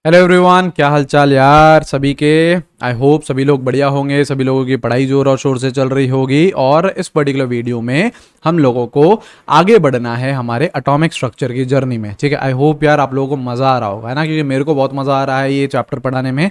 Hello everyone, क्या हाल चाल यार सभी के। आई होप सभी लोग बढ़िया होंगे। सभी लोगों की पढ़ाई जोर और शोर से चल रही होगी। और इस पर्टिकुलर वीडियो में हम लोगों को आगे बढ़ना है हमारे एटॉमिक स्ट्रक्चर की जर्नी में। ठीक है, आई होप यार आप लोगों को मज़ा आ रहा होगा, है ना, क्योंकि मेरे को बहुत मज़ा आ रहा है ये चैप्टर पढ़ाने में।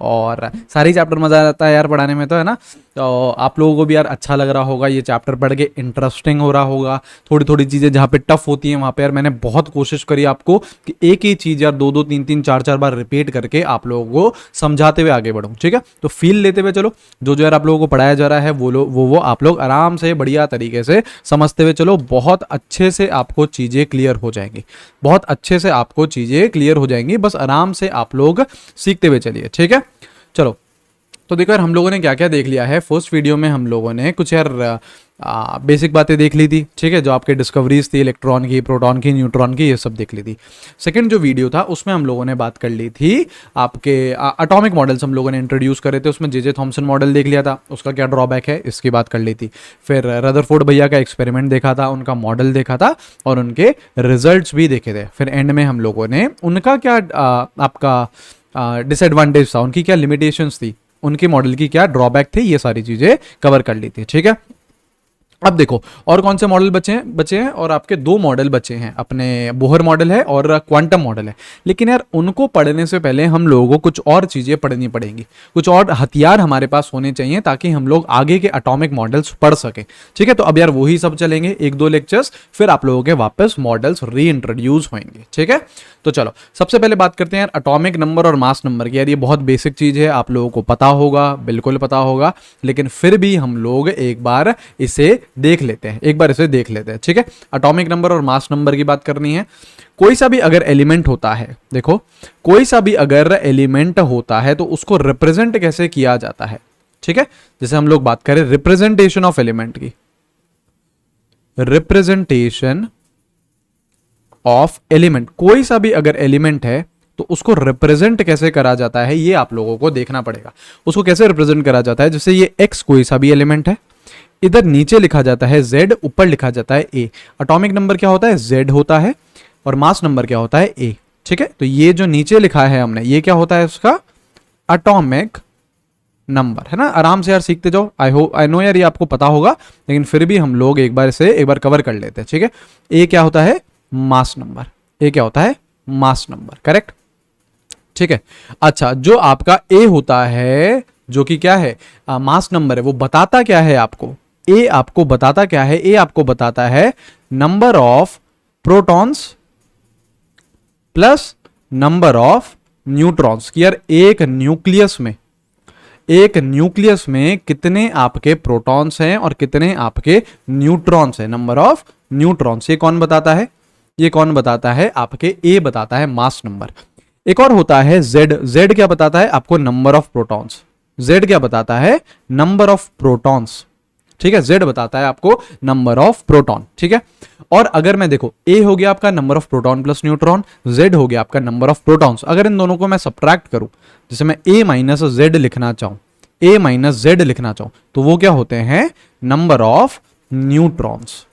और सारी चैप्टर मज़ा आता है यार पढ़ाने में, तो है ना। तो आप लोगों को भी यार अच्छा लग रहा होगा ये चैप्टर पढ़ के, इंटरेस्टिंग हो रहा होगा। थोड़ी थोड़ी चीज़ें जहाँ पे टफ होती हैं वहाँ पे यार मैंने बहुत कोशिश करी आपको कि एक ही चीज़ यार दो दो तीन तीन चार चार बार रिपीट करके आप लोगों को समझाते हुए आगे बढ़ूँ। ठीक है, तो फील लेते हुए चलो। जो जो यार आप लोगों को पढ़ाया जा रहा है वो आप लोग आराम से बढ़िया तरीके से समझते हुए चलो। बहुत अच्छे से आपको चीज़ें क्लियर हो जाएंगी, बहुत अच्छे से आपको चीज़ें क्लियर हो जाएंगी। बस आराम से आप लोग सीखते हुए चलिए। ठीक है, चलो। तो देखो यार हम लोगों ने क्या क्या देख लिया है। फर्स्ट वीडियो में हम लोगों ने कुछ यार बेसिक बातें देख ली थी। ठीक है, जो आपके डिस्कवरीज थी इलेक्ट्रॉन की, प्रोटॉन की, न्यूट्रॉन की, ये सब देख ली थी। सेकंड जो वीडियो था उसमें हम लोगों ने बात कर ली थी आपके एटॉमिक मॉडल्स हम लोगों ने इंट्रोड्यूस करे थे। उसमें जे थॉमसन मॉडल देख लिया था, उसका क्या ड्रॉबैक है इसकी बात कर ली थी। फिर रदरफोर्ड भैया का एक्सपेरिमेंट देखा था, उनका मॉडल देखा था और उनके रिजल्ट्स भी देखे थे। फिर एंड में हम लोगों ने उनका क्या आपका डिसएडवांटेज था, उनकी क्या लिमिटेशंस थी, उनके मॉडल की क्या ड्रॉबैक थे, ये सारी चीजें कवर कर ली थी। ठीक है, अब देखो और कौन से मॉडल बचे हैं और आपके दो मॉडल बचे हैं, अपने बोहर मॉडल है और क्वांटम मॉडल है। लेकिन यार उनको पढ़ने से पहले हम लोगों को कुछ और चीज़ें पढ़नी पड़ेंगी, कुछ और हथियार हमारे पास होने चाहिए ताकि हम लोग आगे के एटॉमिक मॉडल्स पढ़ सकें। ठीक है, तो अब यार वही सब चलेंगे एक दो लेक्चर्स, फिर आप लोगों के वापस मॉडल्स री इंट्रोड्यूस होंगे। ठीक है, तो चलो सबसे पहले बात करते हैं यार एटॉमिक नंबर और मास नंबर की। यार ये बहुत बेसिक चीज़ है, आप लोगों को पता होगा, बिल्कुल पता होगा, लेकिन फिर भी हम लोग एक बार इसे देख लेते हैं, एक बार इसे देख लेते हैं। ठीक है, एटॉमिक नंबर और मास नंबर की बात करनी है। कोई सा भी अगर एलिमेंट होता है, देखो कोई सा भी अगर एलिमेंट होता है तो उसको रिप्रेजेंट कैसे किया जाता है। ठीक है, जैसे हम लोग बात करें रिप्रेजेंटेशन ऑफ एलिमेंट की, रिप्रेजेंटेशन ऑफ एलिमेंट, कोई सा भी अगर एलिमेंट है तो उसको रिप्रेजेंट कैसे करा जाता है ये आप लोगों को देखना पड़ेगा। उसको कैसे रिप्रेजेंट करा जाता है, जैसे ये x कोई सा भी एलिमेंट है, इधर नीचे लिखा जाता है z, ऊपर लिखा जाता है a। एटॉमिक नंबर क्या होता है, z होता है, और मास नंबर क्या होता है, a। ठीक है, तो ये जो नीचे लिखा है हमने, ये क्या होता है उसका एटॉमिक नंबर, है ना। आराम से यार सीखते जाओ। आई नो यार ये आपको पता होगा, लेकिन फिर भी हम लोग एक बार इसे एक बार कवर कर लेते हैं। ठीक है, ए क्या होता है, मास नंबर, ए क्या होता है, मास नंबर, करेक्ट। ठीक है, अच्छा जो आपका ए होता है, जो कि क्या है, मास नंबर है, वो बताता क्या है आपको, ए आपको बताता क्या है, ए आपको बताता है number of protons plus number of neutrons. कि यार एक न्यूक्लियस में कितने आपके प्रोटॉन्स हैं और कितने आपके न्यूट्रॉन्स हैं, नंबर ऑफ न्यूट्रॉन्स। ये कौन बताता है, ये कौन बताता है, आपके ए बताता है, मास नंबर। एक और होता है जेड, जेड क्या बताता है आपको, नंबर ऑफ प्रोटॉन्स। जेड क्या बताता है, नंबर ऑफ प्रोटॉन्स। ठीक है, जेड बताता है आपको नंबर ऑफ प्रोटॉन। ठीक है, और अगर मैं देखो ए हो गया आपका number of proton plus neutron, Z हो गया आपका नंबर ऑफ प्रोटॉन्स। अगर इन दोनों को मैं सब्ट्रैक्ट करूं, जैसे मैं ए माइनस जेड लिखना चाहूं, ए माइनस जेड लिखना चाहूं, तो वो क्या होते हैं, नंबर ऑफ न्यूट्रॉन्स।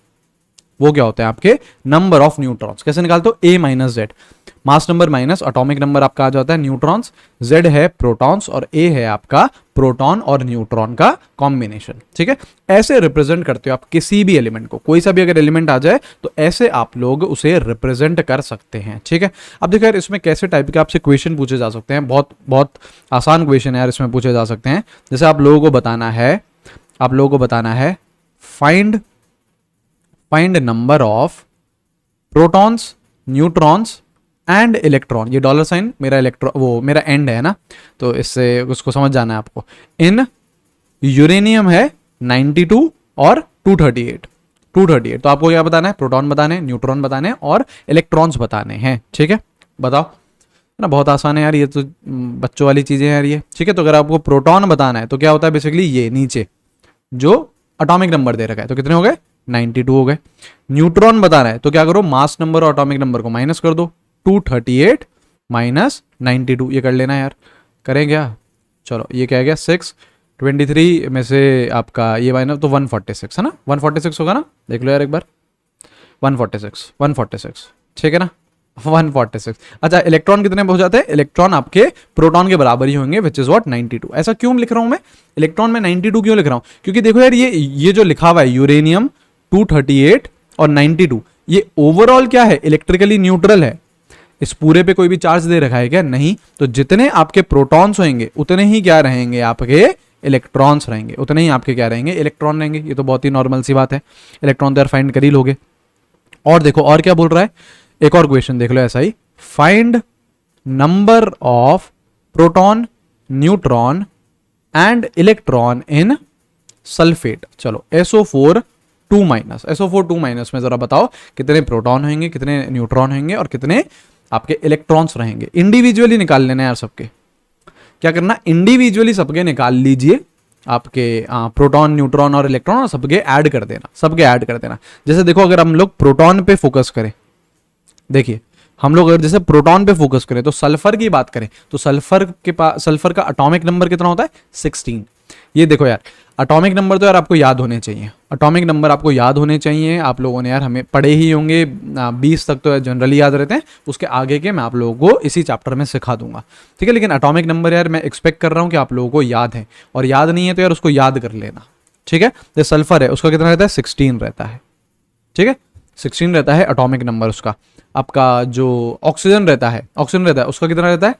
वो क्या होते हैं आपके नंबर ऑफ न्यूट्रॉन्स। कैसे निकालते हो, A minus Z, mass number minus atomic number आपका आ जाता है न्यूट्रॉन्स, जेड है प्रोटॉन्स और ए है आपका प्रोटॉन और न्यूट्रॉन का कॉम्बिनेशन। ठीक है, ऐसे रिप्रेजेंट करते हो आप किसी भी एलिमेंट को, कोई सा भी अगर एलिमेंट आ जाए तो ऐसे आप लोग उसे रिप्रेजेंट कर सकते हैं। ठीक है, अब देखो यार इसमें कैसे टाइप के आपसे क्वेश्चन पूछे जा सकते हैं, बहुत बहुत आसान क्वेश्चन है यार इसमें पूछे जा सकते हैं। जैसे आप लोगों को बताना है, आप लोगों को बताना है find number of protons, neutrons and electron. ये डॉलर साइन मेरा इलेक्ट्रॉन, वो मेरा एंड है ना, तो इससे उसको समझ जाना है आपको। इन यूरेनियम है 92 और 238, तो आपको क्या बताना है, प्रोटॉन बताने हैं, न्यूट्रॉन बताने हैं और इलेक्ट्रॉन्स बताने हैं। ठीक है, बताओ, है ना, बहुत आसान है यार, ये तो बच्चों वाली चीजें हैं यार ये। ठीक है, तो अगर आपको प्रोटॉन बताना है तो क्या होता है बेसिकली, ये नीचे जो एटॉमिक नंबर दे रखा है, तो कितने हो गए, 92 हो गए। न्यूट्रॉन बताना है तो क्या करो, मास नंबर और एटॉमिक नंबर को माइनस कर दो, 238 माइनस 92, ये कर लेना यार, करें क्या, चलो ये क्या गया 623 में से आपका ये माइनस तो 146 है ना, 146 होगा ना, देख लो यार एक बार, 146 ठीक है ना। 146। अच्छा, इलेक्ट्रॉन कितने हो जाते हैं? इलेक्ट्रॉन आपके प्रोटॉन के बराबर ही होंगे, विच इज व्हाट 92। ऐसा क्यों लिख रहा हूं मैं इलेक्ट्रॉन में 92 क्यों लिख रहा हूं? क्योंकि देखो यार, ये जो लिखा हुआ है यूरेनियम 238 और 92, ये ओवरऑल क्या है? इलेक्ट्रिकली न्यूट्रल है। इस पूरे पे कोई भी चार्ज दे रखा है क्या? नहीं। तो जितने आपके प्रोटॉन्स होंगे उतने ही क्या रहेंगे? आपके इलेक्ट्रॉन्स रहेंगे। उतने ही आपके क्या रहेंगे? इलेक्ट्रॉन रहेंगे। ये तो बहुत ही नॉर्मल सी बात है। इलेक्ट्रॉन तो यार फाइंड कर ही लोगे। और देखो और क्या बोल रहा है, एक और क्वेश्चन देख लो ऐसा ही, find number of proton, neutron and electron in sulphate. चलो SO4 2 माइनस, SO4 2 माइनस में जरा बताओ कितने प्रोटॉन होंगे, कितने न्यूट्रॉन होंगे और कितने आपके इलेक्ट्रॉन्स रहेंगे। इंडिविजुअली निकाल लेना यार सबके। क्या करना? इंडिविजुअली सबके निकाल लीजिए आपके प्रोटॉन, न्यूट्रॉन और इलेक्ट्रॉन, और सबके ऐड कर देना, सबके ऐड कर देना। जैसे देखो अगर हम लोग प्रोटॉन पे फोकस करें, देखिए हम लोग अगर जैसे प्रोटॉन पे फोकस करें तो सल्फर की बात करें तो सल्फर के पास, सल्फर का एटॉमिक नंबर कितना होता है? 16। ये देखो यार, एटॉमिक नंबर तो यार आपको याद होने चाहिए, एटॉमिक नंबर आपको याद होने चाहिए। आप लोगों ने यार हमें पढ़े ही होंगे, 20 तक तो जनरली याद रहते हैं, उसके आगे के मैं आप लोगों को इसी चैप्टर में सिखा दूंगा, ठीक है। लेकिन एटॉमिक नंबर यार मैं एक्सपेक्ट कर रहा हूँ कि आप लोगों को याद है, और याद नहीं है तो यार उसको याद कर लेना, ठीक है। जो सल्फर है उसका कितना रहता है? 16 रहता है, ठीक है। 16 रहता है एटॉमिक नंबर उसका। आपका जो ऑक्सीजन रहता है, उसका कितना रहता है?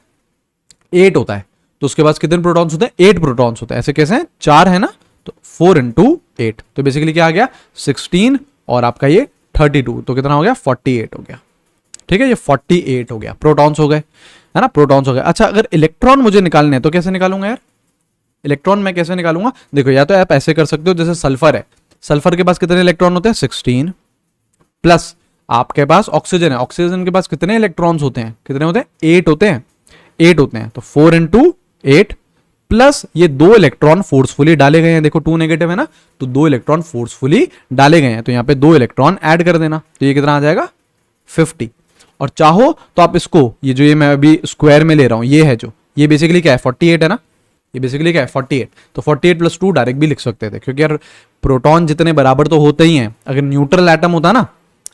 8 होता है। तो उसके पास कितने प्रोटॉन्स होते हैं? 8 प्रोटॉन्स होते हैं। ऐसे कैसे हैं? 4 है ना, तो 4 इंटू 8, तो बेसिकली क्या आ गया? 16 और आपका ये 32, तो कितना हो गया? 48 हो गया, ठीक है। ये 48 हो गया, प्रोटॉन्स हो गए, है ना, प्रोटॉन्स हो गए। अच्छा, अगर इलेक्ट्रॉन मुझे निकालने हैं तो कैसे निकालूंगा यार? इलेक्ट्रॉन मैं कैसे निकालूंगा? देखो, या तो आप ऐसे कर सकते हो, जैसे सल्फर है, सल्फर के पास कितने इलेक्ट्रॉन होते हैं? 16 प्लस आपके पास ऑक्सीजन है, ऑक्सीजन के पास कितने इलेक्ट्रॉन्स होते हैं? कितने होते हैं? 8 होते हैं, 8 होते हैं। तो 4 इंटू 8 प्लस ये 2 इलेक्ट्रॉन फोर्सफुली डाले गए हैं। देखो 2 नेगेटिव है ना, तो 2 इलेक्ट्रॉन फोर्सफुली डाले गए हैं, तो यहां पे 2 इलेक्ट्रॉन ऐड कर देना, तो ये कितना आ जाएगा? 50। और चाहो तो आप इसको, ये जो ये मैं अभी स्क्वायर में ले रहा हूं, ये है जो, ये बेसिकली क्या है? 48 है ना, ये बेसिकली क्या है? 48। तो 48 प्लस 2 डायरेक्ट भी लिख सकते थे, क्योंकि यार प्रोटॉन जितने बराबर तो होते ही हैं। अगर न्यूट्रल एटम होता ना,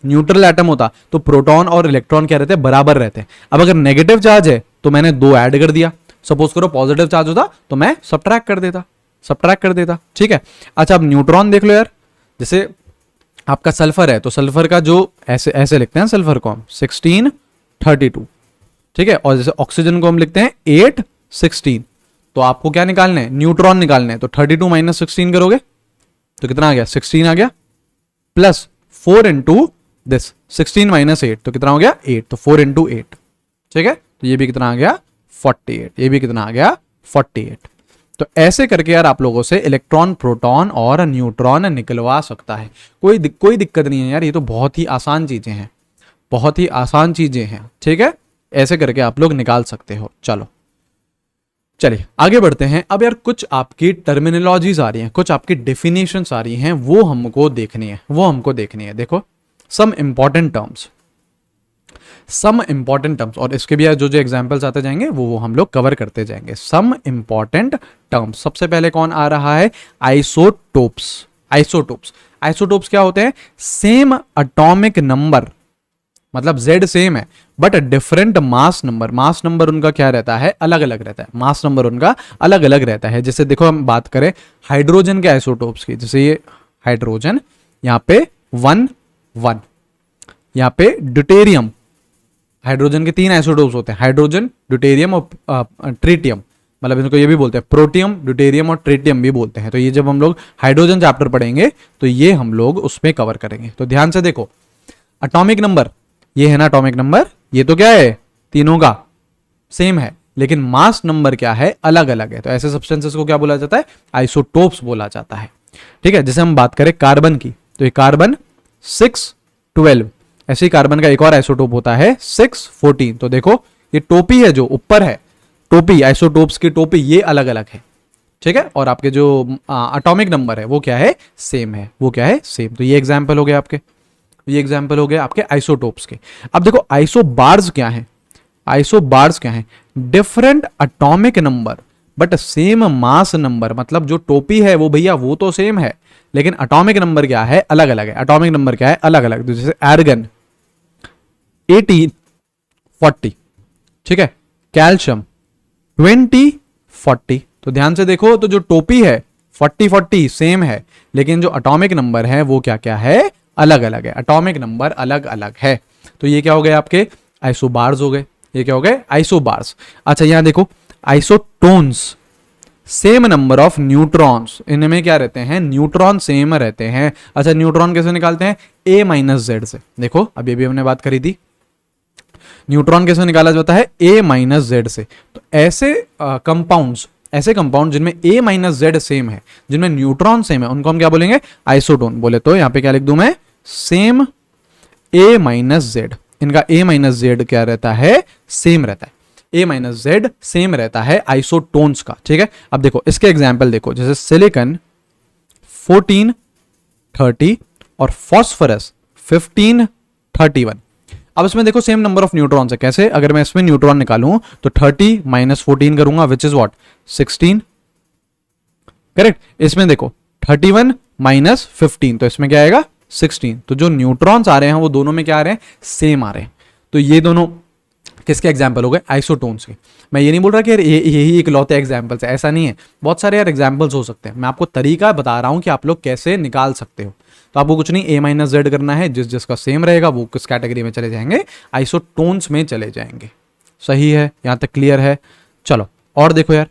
न्यूट्रल एटम होता तो प्रोटॉन और इलेक्ट्रॉन क्या रहते हैं? बराबर रहते हैं। अब अगर नेगेटिव चार्ज है तो मैंने 2 ऐड कर दिया, सपोज करो पॉजिटिव चार्ज होता तो मैं सब्ट्रैक्ट कर देता, ठीक है। अच्छा, अब न्यूट्रॉन देख लो यार, जैसे आपका सल्फर है तो सल्फर का जो ऐसे ऐसे लिखते हैं सल्फर को हम 16 32, ठीक है। और जैसे ऑक्सीजन को हम लिखते हैं 8 16। तो आपको क्या निकालने हैं? न्यूट्रॉन निकालने हैं। तो 32 माइनस 16 करोगे तो कितना आ गया? 16 आ गया, प्लस 4 इंटू दिस 16 माइनस 8, तो कितना हो गया? 8। तो 4 इंटू 8, ठीक है। तो ये भी कितना आ गया? 48। ये भी कितना आ गया? 48। तो ऐसे करके यार आप लोगों से इलेक्ट्रॉन, प्रोटॉन और न्यूट्रॉन निकलवा सकता है। कोई दिक्कत नहीं है यार, ये तो बहुत ही आसान चीजें हैं, बहुत ही आसान चीजें हैं, ठीक है। ऐसे करके आप लोग निकाल सकते हो। चलो चलिए आगे बढ़ते हैं। अब यार कुछ आपकी टर्मिनोलॉजीज आ रही हैं, कुछ आपकी डेफिनेशंस आ रही हैं, वो हमको देखनी है। देखो सम इंपॉर्टेंट टर्म्स, और इसके भी जो एग्जांपल्स आते जाएंगे वो हम लोग कवर करते जाएंगे। सम इंपॉर्टेंट टर्म्स, सबसे पहले कौन आ रहा है? आइसोटोप्स क्या होते हैं? सेम एटॉमिक नंबर, मतलब Z सेम है बट डिफरेंट मास नंबर उनका क्या रहता है? अलग अलग रहता है, मास नंबर उनका अलग अलग रहता है। जैसे देखो हम बात करें हाइड्रोजन के आइसोटोप्स की, जैसे ये हाइड्रोजन, यहाँ पे 1 1, यहाँ पे ड्यूटेरियम, हाइड्रोजन के 3 आइसोटोप्स होते हैं, हाइड्रोजन, ड्यूटेरियम और ट्रिटियम, मतलब इनको ये भी बोलते हैं प्रोटियम, ड्यूटेरियम और ट्रिटियम भी बोलते हैं। तो ये जब हम लोग हाइड्रोजन चैप्टर पढ़ेंगे तो ये हम लोग उसमें कवर करेंगे। तो ध्यान से देखो, एटॉमिक नंबर ये है ना, एटॉमिक नंबर ये तो क्या है? तीनों का सेम है, लेकिन मास नंबर क्या है? अलग अलग है। तो ऐसे सब्सटेंसेस को क्या बोला जाता है? आइसोटोप्स बोला जाता है, ठीक है। जैसे हम बात करें कार्बन की, तो ये कार्बन 6 12, ऐसे ही कार्बन का एक और आइसोटोप होता है 6 14। तो देखो ये टोपी है जो ऊपर है, टोपी, आइसोटोप्स की टोपी, ये अलग अलग है, ठीक है। और आपके जो एटॉमिक नंबर है वो क्या है? सेम है, वो क्या है? सेम। तो ये एग्जाम्पल हो गया आपके, ये एग्जाम्पल हो गए आपके आइसोटोप्स के। अब देखो आइसोबार्स क्या है? Different atomic number but same mass number, मतलब जो टोपी है वो भैया वो तो सेम है, लेकिन एटॉमिक नंबर क्या है? अलग अलग है। एटॉमिक नंबर क्या है? अलग अलग। जैसे आर्गन 18 40, ठीक है। कैल्शियम 20 40। तो ध्यान से देखो, तो जो टोपी है 40 40 सेम है, लेकिन जो एटॉमिक नंबर है वो क्या क्या है, अलग अलग है। एटॉमिक नंबर अलग अलग है। तो ये क्या हो गए आपके आइसोबार्स हो गए, ये क्या हो गए आइसोबार्स। अच्छा यहां देखो isotones, same number of neutrons, इनमें क्या रहते हैं, न्यूट्रॉन सेम रहते हैं। अच्छा न्यूट्रॉन कैसे निकालते हैं, A माइनस जेड से। देखो अभी अभी हमने बात करी थी, न्यूट्रॉन कैसे निकाला जाता है, A माइनस जेड से। तो ऐसे कंपाउंड्स, ऐसे कंपाउंड जिनमें A माइनस जेड सेम है, जिनमें न्यूट्रॉन सेम है, उनको हम क्या बोलेंगे, आइसोटोन। बोले तो यहां पे क्या लिख दूं मैं, सेम A माइनस जेड। इनका A माइनस जेड क्या रहता है, सेम रहता है। A माइनस जेड सेम रहता है आइसोटोन्स का, ठीक है। अब देखो इसके एग्जाम्पल देखो, जैसे सिलिकॉन 1430 और फॉस्फोरस 1531। अब इसमें देखो सेम नंबर ऑफ न्यूट्रॉन्स है। कैसे, अगर मैं इसमें न्यूट्रॉन निकालूं तो 30 माइनस 14 करूंगा, विच इज व्हाट 16, करेक्ट। इसमें देखो 31 माइनस 15, तो इसमें क्या आएगा 16। तो जो न्यूट्रॉन्स आ रहे हैं वो दोनों में क्या आ रहे हैं, सेम आ रहे हैं। तो ये दोनों किसके एग्जाम्पल हो गए, आइसोटोन्स के। मैं ये नहीं बोल रहा कि यार यही इकलौते एग्जाम्पल्स है, ऐसा नहीं है, बहुत सारे यार एग्जाम्पल्स हो सकते हैं। मैं आपको तरीका बता रहा हूं कि आप लोग कैसे निकाल सकते हो। तो आपको कुछ नहीं, A माइनस जेड करना है, जिसका सेम रहेगा वो किस कैटेगरी में चले जाएंगे, आइसोटोन्स में चले जाएंगे। सही है, यहां तक क्लियर है। चलो और देखो यार,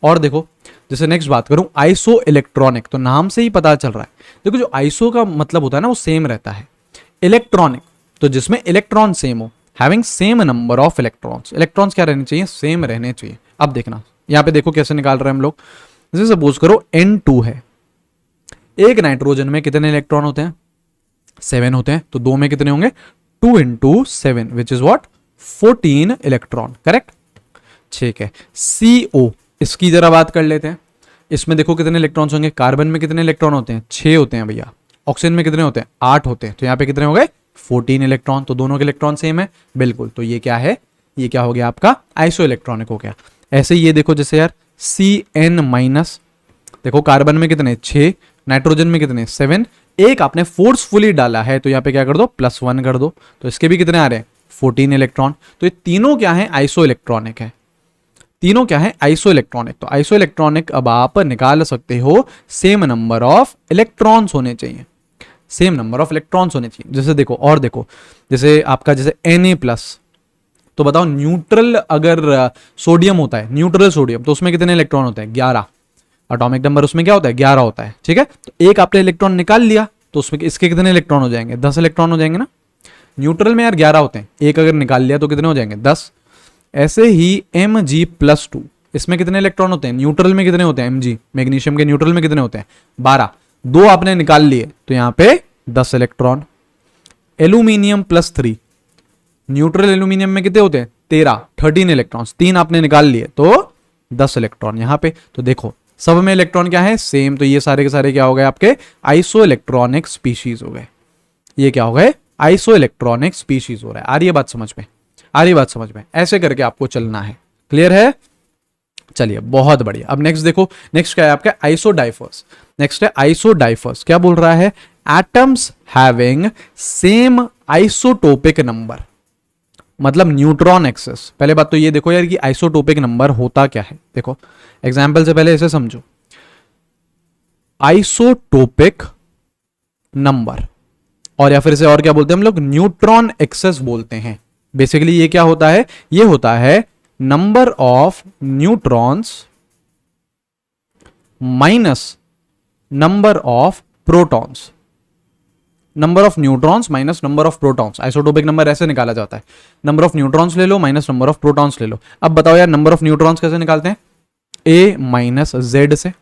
और देखो जैसे नेक्स्ट बात करूं आइसो इलेक्ट्रॉनिक, तो नाम से ही पता चल रहा है। देखो जो आइसो का मतलब होता है ना वो सेम रहता है, इलेक्ट्रॉनिक तो जिसमें इलेक्ट्रॉन सेम हो, having same number of electrons. Electrons क्या रहने चाहिए, सेम रहने चाहिए। अब देखना यहां पे देखो कैसे निकाल रहे हैं हम लोग। जैसे सपोज करो N2 है, एक नाइट्रोजन में कितने इलेक्ट्रॉन होते हैं, 7 होते हैं। तो दो में कितने होंगे, 2 into 7 which is what 14 electron, correct. ठीक है, CO इसकी जरा बात कर लेते हैं। इसमें देखो कितने इलेक्ट्रॉन्स होंगे, कार्बन में कितने इलेक्ट्रॉन होते हैं, 6 होते हैं भैया। ऑक्सीजन में कितने होते हैं, 8 होते हैं। तो यहाँ पे कितने हो गए 14 इलेक्ट्रॉन। तो दोनों के इलेक्ट्रॉन सेम है, बिल्कुल। तो ये क्या है, ये क्या हो गया आपका आइसो इलेक्ट्रॉनिक हो गया। ऐसे ही ये देखो जैसे यार CN माइनस, देखो कार्बन में कितने 6, नाइट्रोजन में कितने 7, एक आपने फोर्सफुली डाला है तो यहाँ पे क्या कर दो +1 कर दो। तो इसके भी कितने आ रहे हैं 14 इलेक्ट्रॉन। तो ये तीनों क्या है, आइसो इलेक्ट्रॉनिक है। तीनों क्या है, आइसो इलेक्ट्रॉनिक। तो आइसो इलेक्ट्रॉनिक अब आप निकाल सकते हो, सेम नंबर ऑफ इलेक्ट्रॉन्स होने चाहिए, सेम नंबर ऑफ इलेक्ट्रॉन्स होने चाहिए। जैसे देखो और देखो, जैसे आपका जैसे Na+, तो बताओ न्यूट्रल अगर सोडियम होता है, न्यूट्रल सोडियम, तो उसमें कितने इलेक्ट्रॉन होते हैं 11। एटॉमिक नंबर उसमें क्या होता है 11 होता है, ठीक है। तो एक आपने इलेक्ट्रॉन निकाल लिया तो उसमें इसके कितने इलेक्ट्रॉन हो जाएंगे, 10 इलेक्ट्रॉन हो जाएंगे ना। न्यूट्रल में यार 11 होते हैं, एक अगर निकाल लिया तो कितने हो जाएंगे 10। ऐसे ही Mg+2, इसमें कितने इलेक्ट्रॉन होते हैं, न्यूट्रल में कितने होते हैं, Mg मैग्नीशियम के न्यूट्रल में कितने होते हैं 12। दो आपने निकाल लिए तो यहाँ पे 10 इलेक्ट्रॉन। एल्यूमिनियम +3, न्यूट्रल एल्यूमिनियम में कितने होते हैं 13 इलेक्ट्रॉन्स, 3 आपने निकाल लिए तो 10 इलेक्ट्रॉन यहाँ पे। तो देखो सब में इलेक्ट्रॉन क्या है सेम। तो ये सारे के सारे क्या हो गए आपके आइसो इलेक्ट्रॉनिक स्पीशीज हो गए। ये क्या हो गए आइसो इलेक्ट्रॉनिक स्पीशीज हो रहा है। आ रही है बात समझ में, आ रही है बात समझ में। ऐसे करके आपको चलना है, क्लियर है। चलिए बहुत बढ़िया। अब नेक्स्ट देखो, नेक्स्ट क्या है आपका आइसोडाइफर्स। नेक्स्ट है आइसोडाइफर्स, क्या बोल रहा है, atoms having same isotopic number, मतलब न्यूट्रॉन एक्सेस। पहले बात तो ये देखो यार कि आइसोटोपिक नंबर होता क्या है। देखो एग्जाम्पल से पहले इसे समझो, आइसोटोपिक नंबर, और या फिर इसे और क्या बोलते हैं हम लोग, न्यूट्रॉन एक्सेस बोलते हैं। बेसिकली ये क्या होता है, ये होता है number of neutrons minus number of protons, number of neutrons minus number of protons. Isotopic number ऐसे निकाला जाता है, नंबर ऑफ न्यूट्रॉन्स ले लो माइनस नंबर ऑफ प्रोटॉन्स ले लो। अब बताओ यार नंबर ऑफ न्यूट्रॉन्स कैसे निकालते हैं, A माइनस Z से,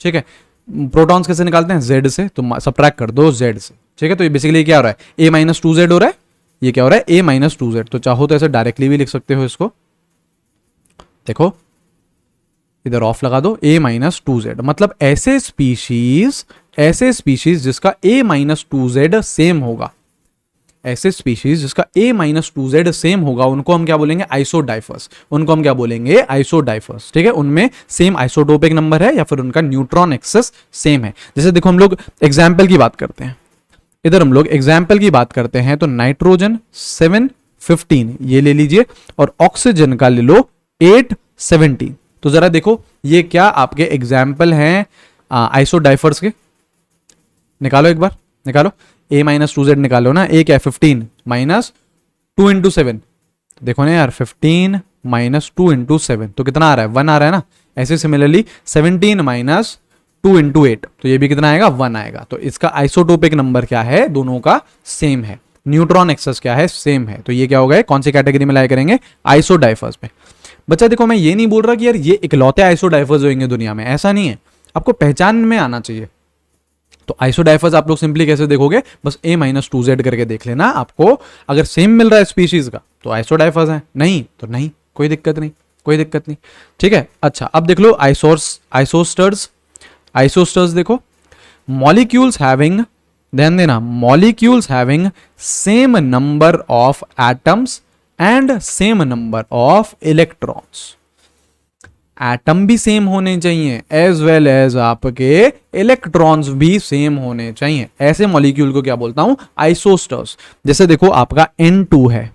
ठीक है। प्रोटॉन्स कैसे निकालते हैं Z से, तो सब्ट्रैक्ट कर दो Z से, ठीक है। तो ये बेसिकली क्या हो रहा है A माइनस 2Z हो रहा है, ये क्या हो रहा है A माइनस 2Z। तो चाहो तो ऐसे डायरेक्टली भी लिख सकते हो इसको, देखो इधर ऑफ लगा दो A माइनस 2Z, मतलब ऐसे स्पीशीज जिसका A माइनस 2Z सेम होगा, ऐसे स्पीशीज जिसका A माइनस 2Z सेम होगा उनको हम क्या बोलेंगे आइसोडाइफर्स, उनको हम क्या बोलेंगे आइसोडाइफर्स, ठीक है। उनमें सेम आइसोटोपिक नंबर है या फिर उनका न्यूट्रॉन एक्सेस सेम है। जैसे देखो हम लोग एग्जाम्पल की बात करते हैं, इधर हम लोग एग्जाम्पल की बात करते हैं तो नाइट्रोजन 7 15 ये ले लीजिए, और ऑक्सीजन का ले लो 8 17। तो जरा देखो ये क्या आपके एग्जाम्पल हैं आइसोडाइफर्स के, निकालो एक बार, निकालो a माइनस 2z निकालो ना, a क्या है 15 माइनस 2 इंटू 7, देखो ना यार 15 माइनस 2 इंटू 7 तो कितना आ रहा है 1 आ रहा है ना। ऐसे सिमिलरली 17 माइनस 2 इंटू 8 तो ये भी कितना आएगा 1 आएगा। तो इसका आइसोटोपिक नंबर क्या है, दोनों का सेम है। न्यूट्रॉन एक्सेस क्या है, सेम है। तो ये क्या हो गए, कौन सी कैटेगरी में लाया करेंगे, आइसोडाइफर्स में। बच्चा देखो मैं ये नहीं बोल रहा कि यार ये इकलौते आइसोडाइफर्स होंगे दुनिया में, ऐसा नहीं है, आपको पहचान में आना चाहिए। तो आइसोडाइफर्स आप लोग सिंपली कैसे देखोगे, बस a माइनस 2z करके देख लेना, आपको अगर सेम मिल रहा है स्पीशीज का तो आइसोडाइफर्स है, नहीं तो नहीं, कोई दिक्कत नहीं, कोई दिक्कत नहीं, ठीक है। अच्छा अब देख लो आइसोस्टर्स, आइसोस्टर्स देखो, मॉलिक्यूल्स हैविंग, ध्यान देना, molecules having same number of atoms and same number of electrons. Atom भी सेम होने चाहिए एज वेल एज आपके इलेक्ट्रॉन्स भी सेम होने चाहिए। ऐसे मॉलिक्यूल को क्या बोलता हूं, आइसोस्टर्स। जैसे देखो आपका N2 है,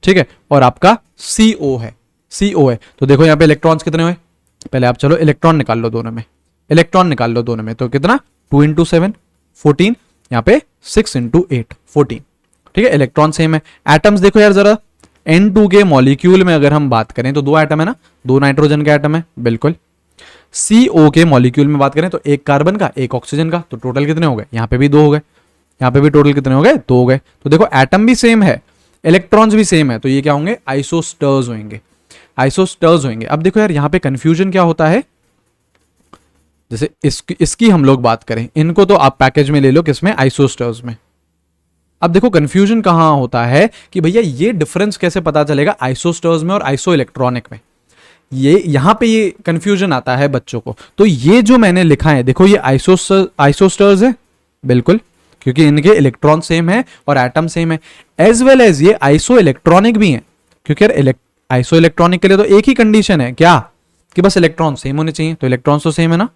ठीक है, और आपका CO है, CO है, तो देखो यहां पे इलेक्ट्रॉन्स कितने हुए, पहले आप चलो इलेक्ट्रॉन निकाल लो दोनों में, इलेक्ट्रॉन निकाल लो दोनों में, तो कितना 2 इंटू 7 14, यहां पे 6 इंटू 8 14, ठीक है, इलेक्ट्रॉन सेम है। एटम्स देखो यार जरा, N2 के मॉलिक्यूल में अगर हम बात करें तो 2 एटम है ना, 2 नाइट्रोजन के एटम है, बिल्कुल। CO के मॉलिक्यूल में बात करें तो 1 कार्बन का 1 ऑक्सीजन का, तो टोटल कितने हो गए, यहां पे भी 2 हो गए, यहां पे भी टोटल कितने हो गए, 2 हो गए। तो देखो एटम भी सेम है, इलेक्ट्रॉन्स भी सेम है, तो ये क्या होंगे, आइसोस्टर्स होंगे, आइसोस्टर्स होंगे। अब देखो यार यहां पे कंफ्यूजन क्या होता है, जैसे इसकी हम लोग बात करें, इनको तो आप पैकेज में ले लो, किसमें, आइसोस्टर्स में। अब देखो कंफ्यूजन कहां होता है कि भैया ये डिफरेंस कैसे पता चलेगा आइसोस्टर्स में और आइसो इलेक्ट्रॉनिक में, ये यहां पे ये कंफ्यूजन आता है बच्चों को। तो ये जो मैंने लिखा है देखो, ये आइसोस्टर्स है, बिल्कुल, क्योंकि इनके इलेक्ट्रॉन सेम है और एटम सेम है, एज वेल एज ये आइसो इलेक्ट्रॉनिक भी है, क्योंकि यार आइसो इलेक्ट्रॉनिक के लिए तो एक ही कंडीशन है, क्या, कि बस इलेक्ट्रॉन सेम होने चाहिए, तो इलेक्ट्रॉन्स तो सेम है ना।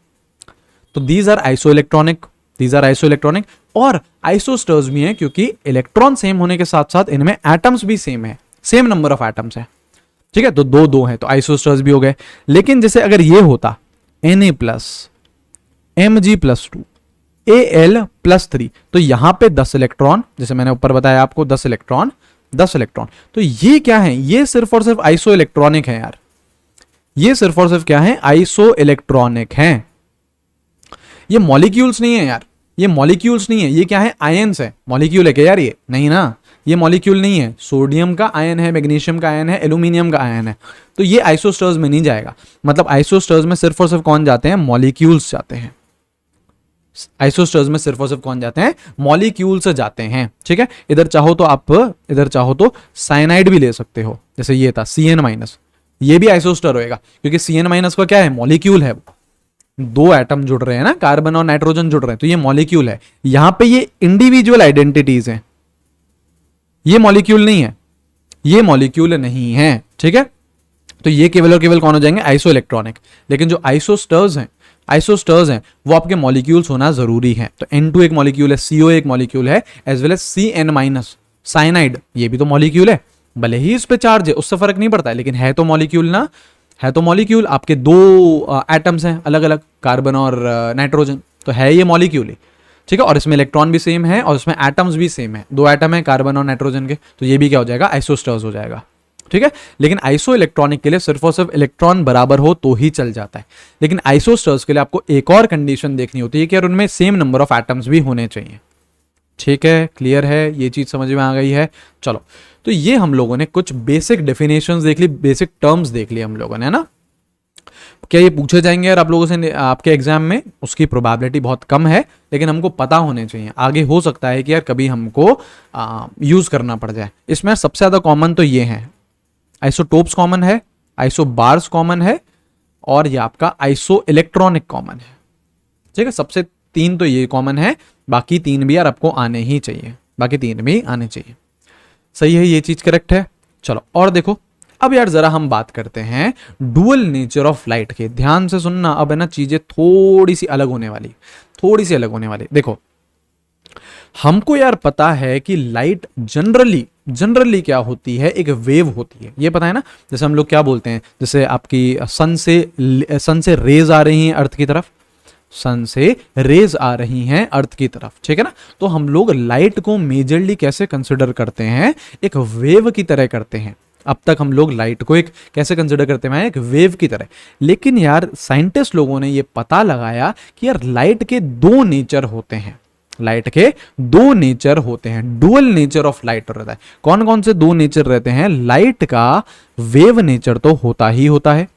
तो these are isoelectronic, these are isoelectronic, और आइसोस्टर्स भी हैं क्योंकि इलेक्ट्रॉन सेम होने के साथ साथ इनमें एटम्स भी सेम है, सेम नंबर ऑफ एटम्स है, ठीक है, तो 2 2 है, तो आइसोस्टर्स भी हो गए। लेकिन जैसे अगर ये होता Na plus Mg plus 2 Al plus 3, तो यहां पे 10 इलेक्ट्रॉन, जैसे मैंने ऊपर बताया आपको 10 इलेक्ट्रॉन, 10 इलेक्ट्रॉन, तो ये क्या है, ये सिर्फ और सिर्फ आइसो इलेक्ट्रॉनिक है यार, ये सिर्फ और सिर्फ क्या है, आइसो इलेक्ट्रॉनिक है, ये मॉलिक्यूल्स नहीं है यार, ये मॉलिक्यूल्स नहीं है, ये क्या है, आयन्स है। मॉलिक्यूल है क्या यार, ये नहीं ना, ये मॉलिक्यूल नहीं है, सोडियम का आयन है, मैग्नीशियम का आयन है, एल्यूमिनियम का आयन है, तो ये आइसोस्टर्स में नहीं जाएगा। मतलब आइसोस्टर्स में सिर्फ और सिर्फ कौन जाते हैं, मॉलिक्यूल्स जाते हैं, आइसोस्टर्स में सिर्फ और सिर्फ कौन जाते हैं, मॉलिक्यूल्स जाते हैं, ठीक है। इधर चाहो तो साइनाइड भी ले सकते हो, जैसे ये था Cn-, ये भी आइसोस्टर होएगा, क्योंकि Cn- का क्या है, मॉलिक्यूल है, 2 एटम जुड़ रहे हैं ना, कार्बन और नाइट्रोजन जुड़ रहे हैं, तो ये मॉलिक्यूल है। यहां पे ये इंडिविजुअल आइडेंटिटीज हैं, ये मॉलिक्यूल नहीं है, ये मॉलिक्यूल नहीं है, ठीक है। तो ये केवल और केवल कौन हो जाएंगे, आइसो इलेक्ट्रॉनिक। लेकिन जो आइसोस्टर्स हैं वो आपके मॉलिक्यूल्स होना जरूरी है। तो N2 एक मॉलिक्यूल है, CO एक मॉलिक्यूल है, as well as Cn-, cyanide ये भी तो मॉलिक्यूल है, भले ही इस पे चार्ज है, उससे फर्क नहीं पड़ता है, लेकिन है तो मॉलिक्यूल ना, है तो मॉलिक्यूल। आपके 2 एटम्स हैं अलग अलग, कार्बन और नाइट्रोजन, तो है ये मॉलिक्यूल ही, ठीक है। और इसमें इलेक्ट्रॉन भी सेम है और इसमें एटम्स भी सेम है, 2 एटम है कार्बन और नाइट्रोजन के, तो ये भी क्या हो जाएगा, आइसोस्टर्स हो जाएगा, ठीक है। लेकिन आइसो इलेक्ट्रॉनिक के लिए सिर्फ और सिर्फ इलेक्ट्रॉन बराबर हो तो ही चल जाता है। लेकिन आइसोस्टर्स के लिए आपको एक और कंडीशन देखनी होती है कि यार उनमें सेम नंबर ऑफ एटम्स भी होने चाहिए, ठीक है। क्लियर है, ये चीज समझ में आ गई है। चलो, तो ये हम लोगों ने कुछ बेसिक डेफिनेशंस देख ली, बेसिक टर्म्स देख ली हम लोगों ने, है ना। क्या ये पूछे जाएंगे यार आप लोगों से आपके एग्जाम में, उसकी प्रोबेबिलिटी बहुत कम है, लेकिन हमको पता होने चाहिए, आगे हो सकता है कि यार कभी हमको यूज करना पड़ जाए। इसमें सबसे ज्यादा कॉमन तो ये है, आइसोटोप्स कॉमन है, आइसोबार्स कॉमन है, और ये आपका आइसो इलेक्ट्रॉनिक कॉमन है, ठीक है। सबसे 3 तो ये कॉमन है, बाकी 3 भी यार आपको आने ही चाहिए, बाकी 3 भी आने चाहिए, सही है, ये चीज करेक्ट है। चलो और देखो, अब यार जरा हम बात करते हैं डुअल नेचर ऑफ लाइट के। ध्यान से सुनना, अब है ना चीजें थोड़ी सी अलग होने वाली, थोड़ी सी अलग होने वाली। देखो हमको यार पता है कि लाइट जनरली क्या होती है, एक वेव होती है, ये पता है ना। जैसे हम लोग क्या बोलते हैं, जैसे आपकी सन से रेज आ रही हैं अर्थ की तरफ, सन से रेज आ रही हैं अर्थ की तरफ, ठीक है ना। तो हम लोग लाइट को मेजरली कैसे कंसिडर करते हैं, एक वेव की तरह करते हैं। अब तक हम लोग लाइट को एक कैसे कंसिडर करते हैं, एक वेव की तरह। लेकिन यार साइंटिस्ट लोगों ने ये पता लगाया कि यार लाइट के दो नेचर होते हैं, लाइट के दो नेचर होते हैं, डुअल नेचर ऑफ लाइट रहता है। कौन कौन से दो नेचर रहते हैं, लाइट का वेव नेचर तो होता ही होता है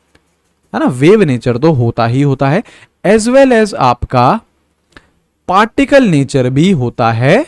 ना, वेव नेचर तो होता ही होता है, एज वेल एज आपका पार्टिकल नेचर भी होता है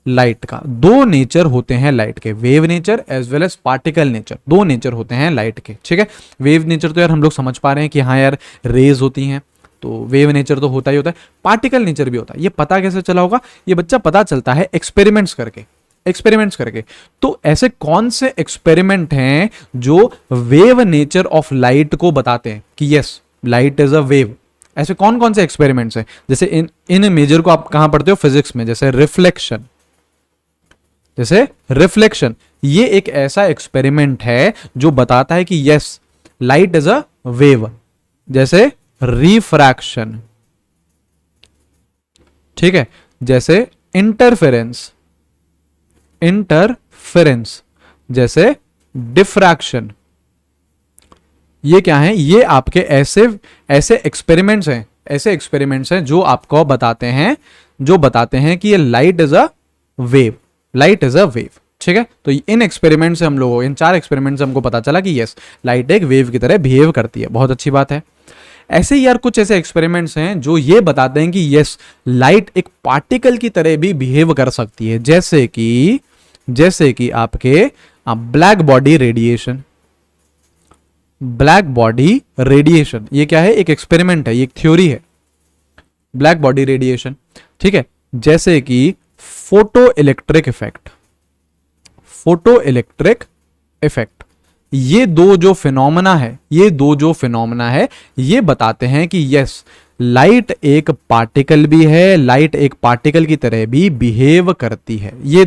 लाइट का। दो नेचर होते हैं लाइट के, wave nature as well as particle nature, दो नेचर होते हैं लाइट के, ठीक है। वेव नेचर तो यार हम लोग समझ पा रहे हैं कि हाँ यार रेज होती हैं, तो वेव नेचर तो होता ही होता है, पार्टिकल नेचर भी होता है। ये पता कैसे चला होगा, ये बच्चा पता चलता है एक्सपेरिमेंट्स करके। तो ऐसे कौन से एक्सपेरिमेंट हैं जो वेव नेचर ऑफ लाइट को बताते हैं कि yes light is a wave. ऐसे कौन कौन से एक्सपेरिमेंट्स हैं, जैसे इन मेजर को आप कहां पढ़ते हो, फिजिक्स में, जैसे रिफ्लेक्शन, ये एक ऐसा एक्सपेरिमेंट है जो बताता है कि yes light is a wave. जैसे रिफ्रैक्शन, ठीक है, जैसे इंटरफेरेंस, जैसे डिफ्रैक्शन। ये क्या है, ये आपके ऐसे एक्सपेरिमेंट्स हैं जो आपको बताते हैं कि ये लाइट इज अ वेव, ठीक है। तो इन एक्सपेरिमेंट से इन 4 एक्सपेरिमेंट से हमको पता चला कि यस लाइट एक वेव की तरह बिहेव करती है। बहुत अच्छी बात है। ऐसे ही यार कुछ ऐसे एक्सपेरिमेंट्स हैं जो ये बताते हैं कि यस लाइट एक पार्टिकल की तरह भी बिहेव कर सकती है, जैसे कि आपके ब्लैक बॉडी रेडिएशन। ये क्या है, एक एक्सपेरिमेंट है, ये एक थ्योरी है, ब्लैक बॉडी रेडिएशन, ठीक है। जैसे कि फोटो इलेक्ट्रिक इफेक्ट, ये दो जो फिनोमेना है, ये बताते हैं कि यस लाइट एक पार्टिकल भी है, लाइट एक पार्टिकल की तरह भी बिहेव करती है। ये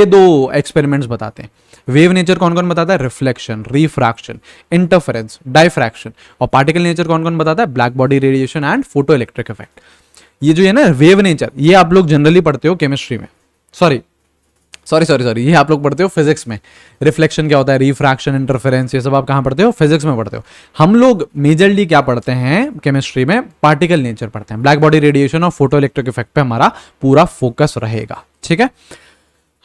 दो एक्सपेरिमेंट्स बताते हैं। वेव नेचर कौन कौन बताता है, रिफ्लेक्शन, रिफ्रैक्शन, इंटरफेरेंस, डायफ्रैक्शन। और पार्टिकल नेचर कौन कौन बताता है, black body radiation and photo electric effect. ये जो है ना वेव नेचर, ये आप लोग जनरली पढ़ते हो केमिस्ट्री में, सॉरी, ये आप लोग पढ़ते हो फिजिक्स में। रिफ्लेक्शन क्या होता है, रिफ्रैक्शन, इंटरफेरेंस, ये सब आप कहां पढ़ते हो, फिजिक्स में पढ़ते हो। हम लोग मेजरली क्या पढ़ते हैं केमिस्ट्री में, पार्टिकल नेचर पढ़ते हैं। ब्लैक बॉडी रेडिएशन और फोटो इलेक्ट्रिक इफेक्ट पे हमारा पूरा फोकस रहेगा, ठीक है।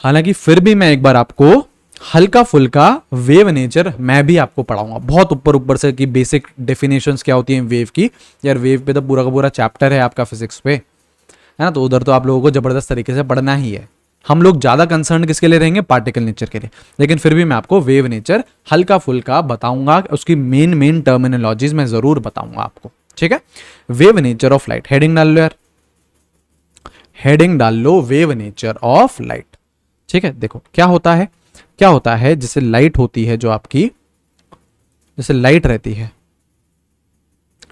हालांकि फिर भी मैं एक बार आपको हल्का फुल्का वेव नेचर मैं भी आपको पढ़ाऊंगा, बहुत ऊपर से, कि बेसिक डेफिनेशंस क्या होती हैं वेव की। यार वेव पे तो पूरा का पूरा चैप्टर है आपका फिजिक्स पे, है ना, तो उधर तो आप लोगों को जबरदस्त तरीके से पढ़ना ही है। हम लोग ज्यादा कंसर्न किसके लिए रहेंगे, पार्टिकल नेचर के लिए। लेकिन फिर भी मैं आपको वेव नेचर हल्का फुल्का बताऊंगा, उसकी मेन टर्मिनोलॉजीज मैं जरूर बताऊंगा आपको, ठीक है। Wave nature of light, heading डाल लो यार, हेडिंग डाल लो वेव नेचर ऑफ लाइट, ठीक है। देखो क्या होता है जैसे लाइट होती है, जो आपकी जैसे लाइट रहती है,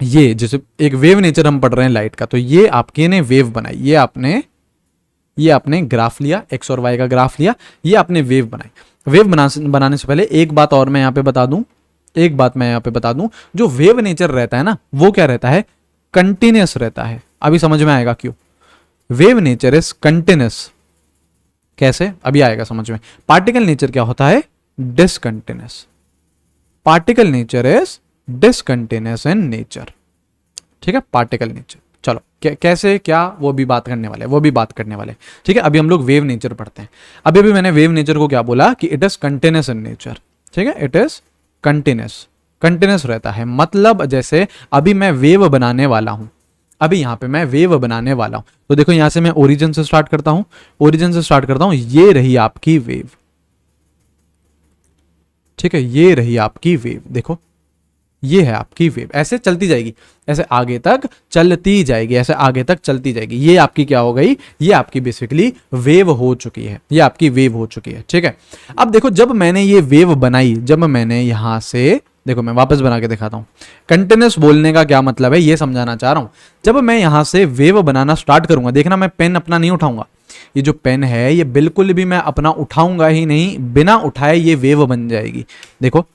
ये जैसे एक वेव नेचर हम पढ़ रहे हैं लाइट का, तो ये आपके ने वेव बनाई, ये आपने ग्राफ लिया, एक्स और वाई का ग्राफ लिया, ये आपने वेव बनाई। वेव बनाने से पहले एक बात मैं यहाँ पे बता दूं, जो वेव नेचर रहता है ना, वो क्या रहता है, कंटिन्यूअस रहता है। अभी समझ में आएगा क्यों। वेव नेचर इज कंटिन्यूअस, कैसे, अभी आएगा समझ में। पार्टिकल नेचर क्या होता है, discontinuous. Particle nature is discontinuous in nature, ठीक है, पार्टिकल नेचर। चलो कैसे क्या वो भी बात करने वाले, ठीक है। अभी हम लोग वेव नेचर पढ़ते हैं। अभी मैंने वेव नेचर को क्या बोला कि it is continuous in nature, ठीक है, इट इज कंटिन्यूअस रहता है। मतलब जैसे अभी मैं वेव बनाने वाला हूं, तो देखो यहां से मैं ओरिजिन से स्टार्ट करता हूं, ये रही आपकी वेव, ठीक है, ये रही आपकी वेव। देखो ये है आपकी वेव, ऐसे चलती जाएगी, ऐसे आगे तक चलती जाएगी, ये आपकी क्या हो गई, ये आपकी बेसिकली वेव हो चुकी है, ठीक है। अब देखो जब मैंने ये वेव बनाई, जब मैंने यहां से देखो मैं वापस बना के दिखाता हूं। कंटिन्यूस बोलने का क्या मतलब है ये समझाना चाह रहा हूं। जब मैं यहां से वेव बनाना स्टार्ट करूंगा, देखना मैं पेन अपना नहीं उठाऊंगा, ये जो पेन है ये बिल्कुल भी मैं अपना उठाऊंगा ही नहीं, बिना उठाए ये वेव बन जाएगी। देखो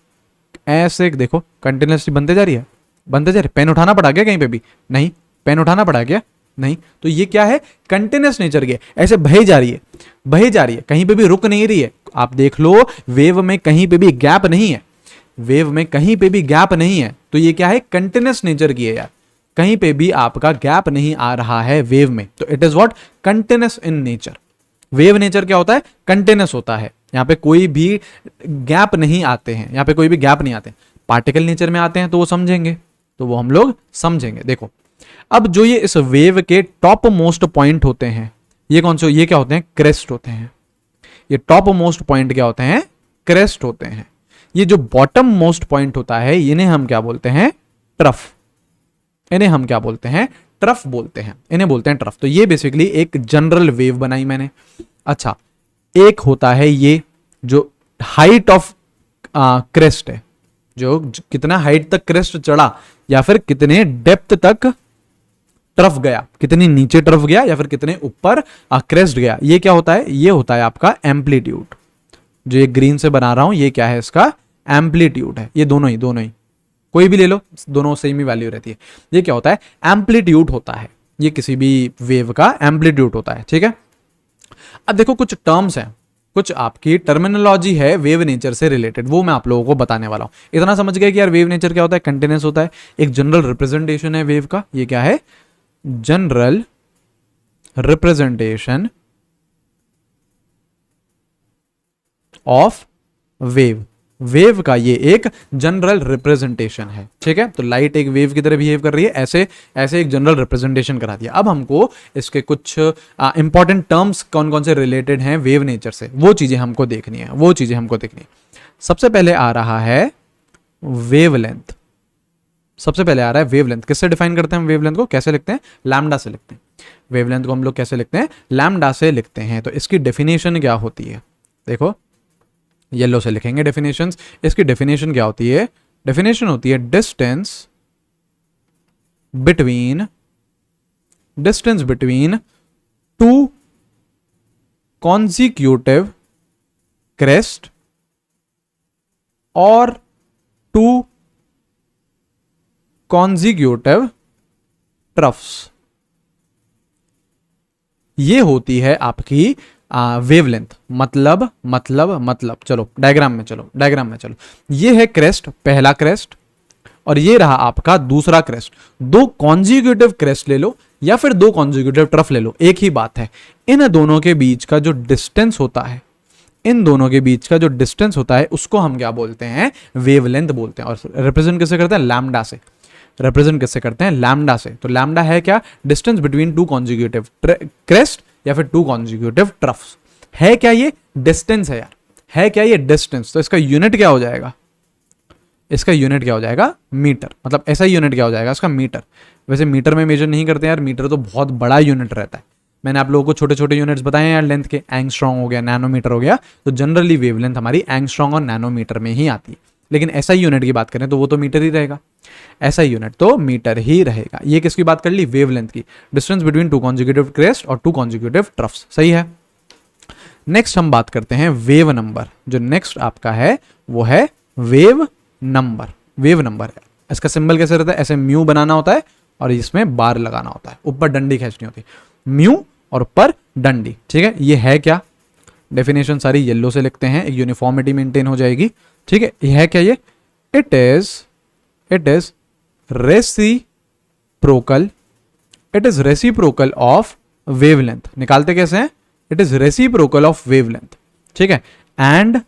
ऐसे देखो कंटिन्यूसली बनते जा रही है, बनते जा रही है। पेन उठाना पड़ा क्या कहीं पे भी? नहीं। पेन उठाना पड़ा क्या? नहीं। तो ये क्या है? कंटिन्यूस नेचर की, ऐसे बही जा रही है, बही जा रही है, कहीं पे भी रुक नहीं रही है। आप देख लो वेव में कहीं पे भी गैप नहीं है, वेव में कहीं पे भी गैप नहीं है। तो ये क्या है? कंटिन्यूस नेचर की है यार, कहीं पे भी आपका गैप नहीं आ रहा है वेव में। तो it is what? Continuous in nature. Wave nature क्या होता है? कंटिन्यूस होता है। यहां पे कोई भी गैप नहीं आते हैं, यहां पे कोई भी गैप नहीं आते। पार्टिकल नेचर में आते हैं तो वो समझेंगे, तो वो हम लोग समझेंगे। देखो अब जो ये इस वेव के टॉप मोस्ट पॉइंट होते हैं, ये कौन से? ये क्या होते हैं? क्रेस्ट होते हैं। ये टॉप मोस्ट पॉइंट क्या होते हैं? क्रेस्ट होते हैं। ये जो बॉटम मोस्ट पॉइंट होता है इन्हें हम क्या बोलते हैं? ट्रफ। इन्हें हम क्या बोलते हैं? ट्रफ बोलते हैं, इन्हें बोलते हैं ट्रफ। तो ये बेसिकली एक जनरल वेव बनाई मैंने। अच्छा, एक होता है ये जो हाइट ऑफ क्रेस्ट है, जो कितना हाइट तक क्रेस्ट चढ़ा या फिर कितने डेप्थ तक ट्रफ गया, कितनी नीचे ट्रफ गया या फिर कितने ऊपर क्रेस्ट गया, ये क्या होता है? ये होता है आपका एम्पलीट्यूड। जो ये ग्रीन से बना रहा हूं ये क्या है? इसका एम्पलीट्यूड है। ये दोनों ही कोई भी ले लो, दोनों सेम ही वैल्यू रहती है। ये क्या होता है? एम्पलीट्यूड होता है। ये किसी भी वेव का एम्पलीट्यूड होता है, ठीक है। अब देखो कुछ टर्म्स हैं, कुछ आपकी टर्मिनोलॉजी है वेव नेचर से रिलेटेड, वो मैं आप लोगों को बताने वाला हूं। इतना समझ गए कि यार वेव नेचर क्या होता है? कंटिन्यूस होता है। एक जनरल रिप्रेजेंटेशन है वेव का, ये क्या है? General representation of wave. Wave का ये एक जनरल रिप्रेजेंटेशन है, ठीक है। तो लाइट एक वेव की तरह बिहेव कर रही है, ऐसे ऐसे एक जनरल रिप्रेजेंटेशन करा दिया। अब हमको इसके कुछ इंपॉर्टेंट टर्म्स कौन कौन से रिलेटेड हैं वेव नेचर से, वो चीजें हमको देखनी है, वो चीजें हमको देखनी है। सबसे पहले आ रहा है वेवलेंथ। सबसे पहले आ रहा है वेवलेंथ। किससे डिफाइन करते हैं हम वेवलेंथ को? कैसे लिखते हैं? लैम्डा से लिखते हैं। वेवलेंथ को हम लोग कैसे लिखते हैं? लैम्डा से लिखते हैं। तो इसकी डेफिनेशन क्या होती है? देखो येलो से लिखेंगे डेफिनेशंस। इसकी डेफिनेशन क्या होती है? डेफिनेशन होती है distance between two consecutive crest और टू कॉन्जिक्यूटिव ट्रफ्स। ये होती है आपकी वेवलेंथ। मतलब चलो डायग्राम में चलो। ये है क्रेस्ट, पहला क्रेस्ट, और ये रहा आपका दूसरा क्रेस्ट। दो कॉन्जिक्यूटिव क्रेस्ट ले लो या फिर दो कॉन्जिक्यूटिव ट्रफ ले लो, एक ही बात है। इन दोनों के बीच का जो डिस्टेंस होता है, उसको हम क्या बोलते हैं? वेवलेंथ बोलते हैं। और रिप्रेजेंट कैसे करते हैं? लैम्डा से। लैम्डा से। तो लैम्डा है क्या? Distance between two consecutive crest या फिर टू कॉन्जिक्यूटिव ट्रफ्स। है क्या ये? डिस्टेंस है यार, है क्या ये? डिस्टेंस। तो इसका यूनिट क्या हो जाएगा? मीटर। मतलब ऐसा यूनिट क्या हो जाएगा इसका? मीटर। वैसे मीटर में मेजर नहीं करते यार, मीटर तो बहुत बड़ा यूनिट रहता है। मैंने आप लोगों को छोटे छोटे यूनिट्स बताए हैं यार लेंथ के, एंगस्ट्रॉन्ग हो गया, नैनोमीटर हो गया। तो जनरली वेवलेंथ हमारी एंगस्ट्रॉन्ग और नैनोमीटर में ही आती है। लेकिन ऐसा यूनिट की बात करें तो वो तो मीटर ही रहेगा, ये किसकी बात कर ली? वेवलेंथ की। Distance between two consecutive crest और टू कॉन्जिक्यूटिव ट्रफ्स, सही है। नेक्स्ट हम बात करते हैं वेव नंबर। जो नेक्स्ट आपका है वो है वेव नंबर। इसका सिंबल कैसे रहता है? ऐसे म्यू बनाना होता है और इसमें बार लगाना होता है, ऊपर डंडी खींचनी होती है, म्यू और ऊपर डंडी, ठीक है। ये है क्या? डेफिनेशन सारी येलो से लिखते हैं, एक यूनिफॉर्मिटी मेंटेन हो जाएगी, ठीक है। ये है क्या? ये it is reciprocal of wavelength. निकालते कैसे हैं? It is reciprocal of wavelength, ठीक है। एंड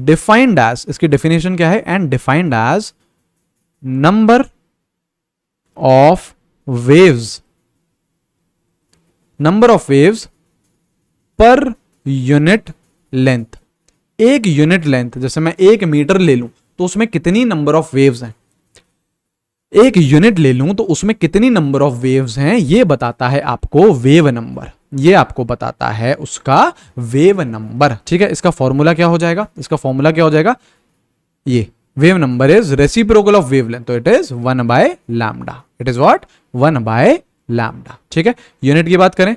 डिफाइंड एज, इसकी डेफिनेशन क्या है? And defined as number of waves per unit length. एक यूनिट लेंथ, जैसे मैं 1 मीटर ले लूं तो उसमें कितनी नंबर ऑफ वेव्स हैं? एक यूनिट ले लूं तो उसमें कितनी नंबर ऑफ वेव्स हैं, ये बताता है आपको वेव नंबर। ये आपको बताता है उसका वेव नंबर, ठीक है। इसका फॉर्मूला क्या हो जाएगा? ये wave number is reciprocal of wavelength, तो it is 1/λ। It is what? 1/λ। ठीक है, यूनिट की बात करें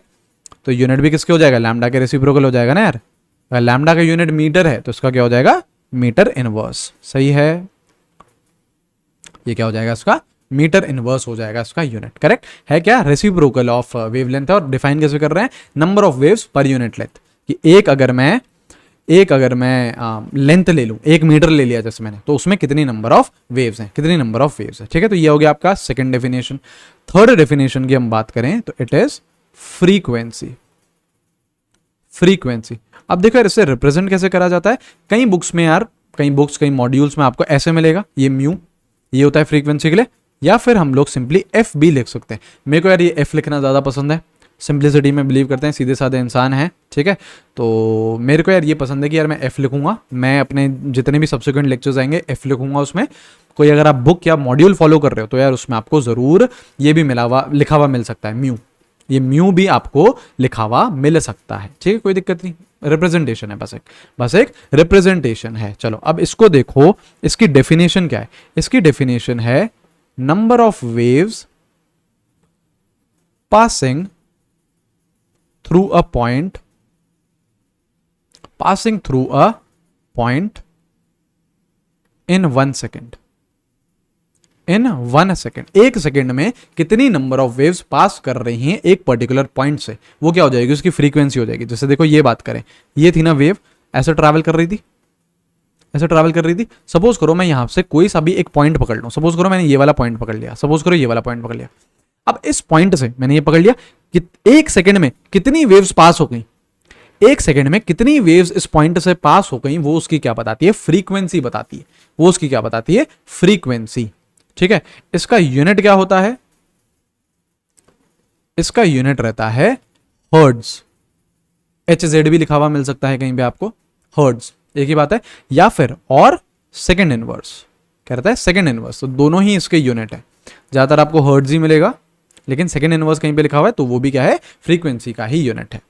तो यूनिट भी किसके हो जाएगा? लैम्डा के रेसिप्रोकल हो जाएगा ना यार। अगर लैम्डा का यूनिट मीटर है तो इसका क्या हो जाएगा? Metre inverse. सही है, ये क्या हो जाएगा इसका? मीटर इनवर्स हो जाएगा इसका यूनिट। करेक्ट है क्या? रेसिप्रोकल ऑफ वेवलेंथ है। और डिफाइन कैसे कर रहे हैं? Number of waves per unit length, कि एक अगर मैं लेंथ ले लूं, 1 मीटर ले लिया जैसे मैंने, तो उसमें कितनी नंबर ऑफ वेव्स हैं, कितनी नंबर ऑफ वेव्स है। ठीक है, तो ये हो गया आपका सेकंड डेफिनेशन। थर्ड डेफिनेशन की हम बात करें तो इट इज फ्रीक्वेंसी। फ्रीक्वेंसी, अब देखो यार इसे रिप्रेजेंट कैसे करा जाता है। कई बुक्स में यार, कई मॉड्यूल्स में आपको ऐसे मिलेगा, ये म्यू, ये होता है फ्रीक्वेंसी के लिए, या फिर हम लोग सिंपली एफ भी लिख सकते हैं। मेरे को यार ये एफ लिखना ज़्यादा पसंद है, सिंप्लिसिटी में बिलीव करते हैं, सीधे साधे इंसान है। ठीक है, तो मेरे को यार ये पसंद है कि यार मैं एफ लिखूंगा। मैं अपने जितने भी सब्सिक्वेंट लेक्चर्स आएंगे एफ लिखूंगा उसमें। कोई अगर आप बुक या मॉड्यूल फॉलो कर रहे हो तो यार उसमें आपको ज़रूर ये भी लिखा हुआ मिल सकता है, म्यू। ये म्यू भी आपको लिखा हुआ मिल सकता है। ठीक है, कोई दिक्कत नहीं, रिप्रेजेंटेशन है, बस एक रिप्रेजेंटेशन है। चलो अब इसको देखो, इसकी डेफिनेशन क्या है? इसकी डेफिनेशन है number of waves passing through a point in 1 second. In 1 second, 1 second में कितनी नंबर ऑफ वेव्स पास कर रही हैं एक पर्टिकुलर पॉइंट से, वो क्या हो जाएगी? उसकी फ्रीक्वेंसी हो जाएगी। जैसे देखो ये बात करें, ये थी ना वेव, ऐसे ट्रैवल कर रही थी, ऐसे ट्रैवल कर रही थी। सपोज करो मैं यहां से कोई सा भी एक पॉइंट पकड़ लूं, सपोज करो मैंने ये वाला पॉइंट पकड़ लिया, सपोज करो ये वाला पॉइंट पकड़ लिया। अब इस पॉइंट से मैंने ये पकड़ लिया कि 1 सेकेंड में कितनी वेव्स पास हो गई, 1 सेकेंड में कितनी वेव्स इस पॉइंट से पास हो गई, वो उसकी क्या बताती है? फ्रीक्वेंसी बताती है। वो उसकी क्या बताती है? फ्रीक्वेंसी। ठीक है, इसका यूनिट क्या होता है? इसका यूनिट रहता है हर्ट्ज। HZ भी लिखा हुआ मिल सकता है कहीं पे आपको, हर्ट्ज, एक ही बात है। या फिर और सेकंड इनवर्स, क्या रहता है? Second inverse. तो दोनों ही इसके यूनिट है। ज्यादातर आपको हर्ट्ज ही मिलेगा, लेकिन सेकंड इनवर्स कहीं पे लिखा हुआ है तो वो भी क्या है? फ्रीक्वेंसी का ही यूनिट है।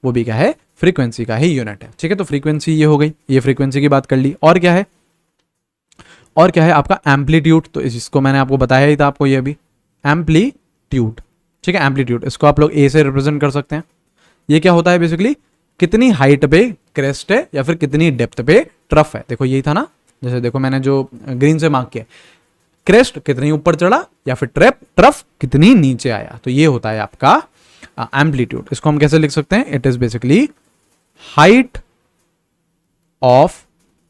वो भी क्या है? फ्रीक्वेंसी का ही यूनिट है। ठीक है, तो फ्रीक्वेंसी ये हो गई, ये फ्रीक्वेंसी की बात कर ली। और क्या है? और क्या है आपका? एम्पलीट्यूड। तो इसको मैंने आपको बताया ही था, आपको ये भी एम्पलीट्यूड। ठीक है, एम्पलीट्यूड, इसको आप लोग ए से रिप्रेजेंट कर सकते हैं। ये क्या होता है? बेसिकली कितनी हाइट पे क्रेस्ट है या फिर कितनी डेप्थ पे ट्रफ है। देखो यही था ना, जैसे देखो मैंने जो ग्रीन से मार्क किया, क्रेस्ट कितनी ऊपर चढ़ा या फिर ट्रफ कितनी नीचे आया, तो ये होता है आपका एम्पलीट्यूड। इसको हम कैसे लिख सकते हैं? It is basically height of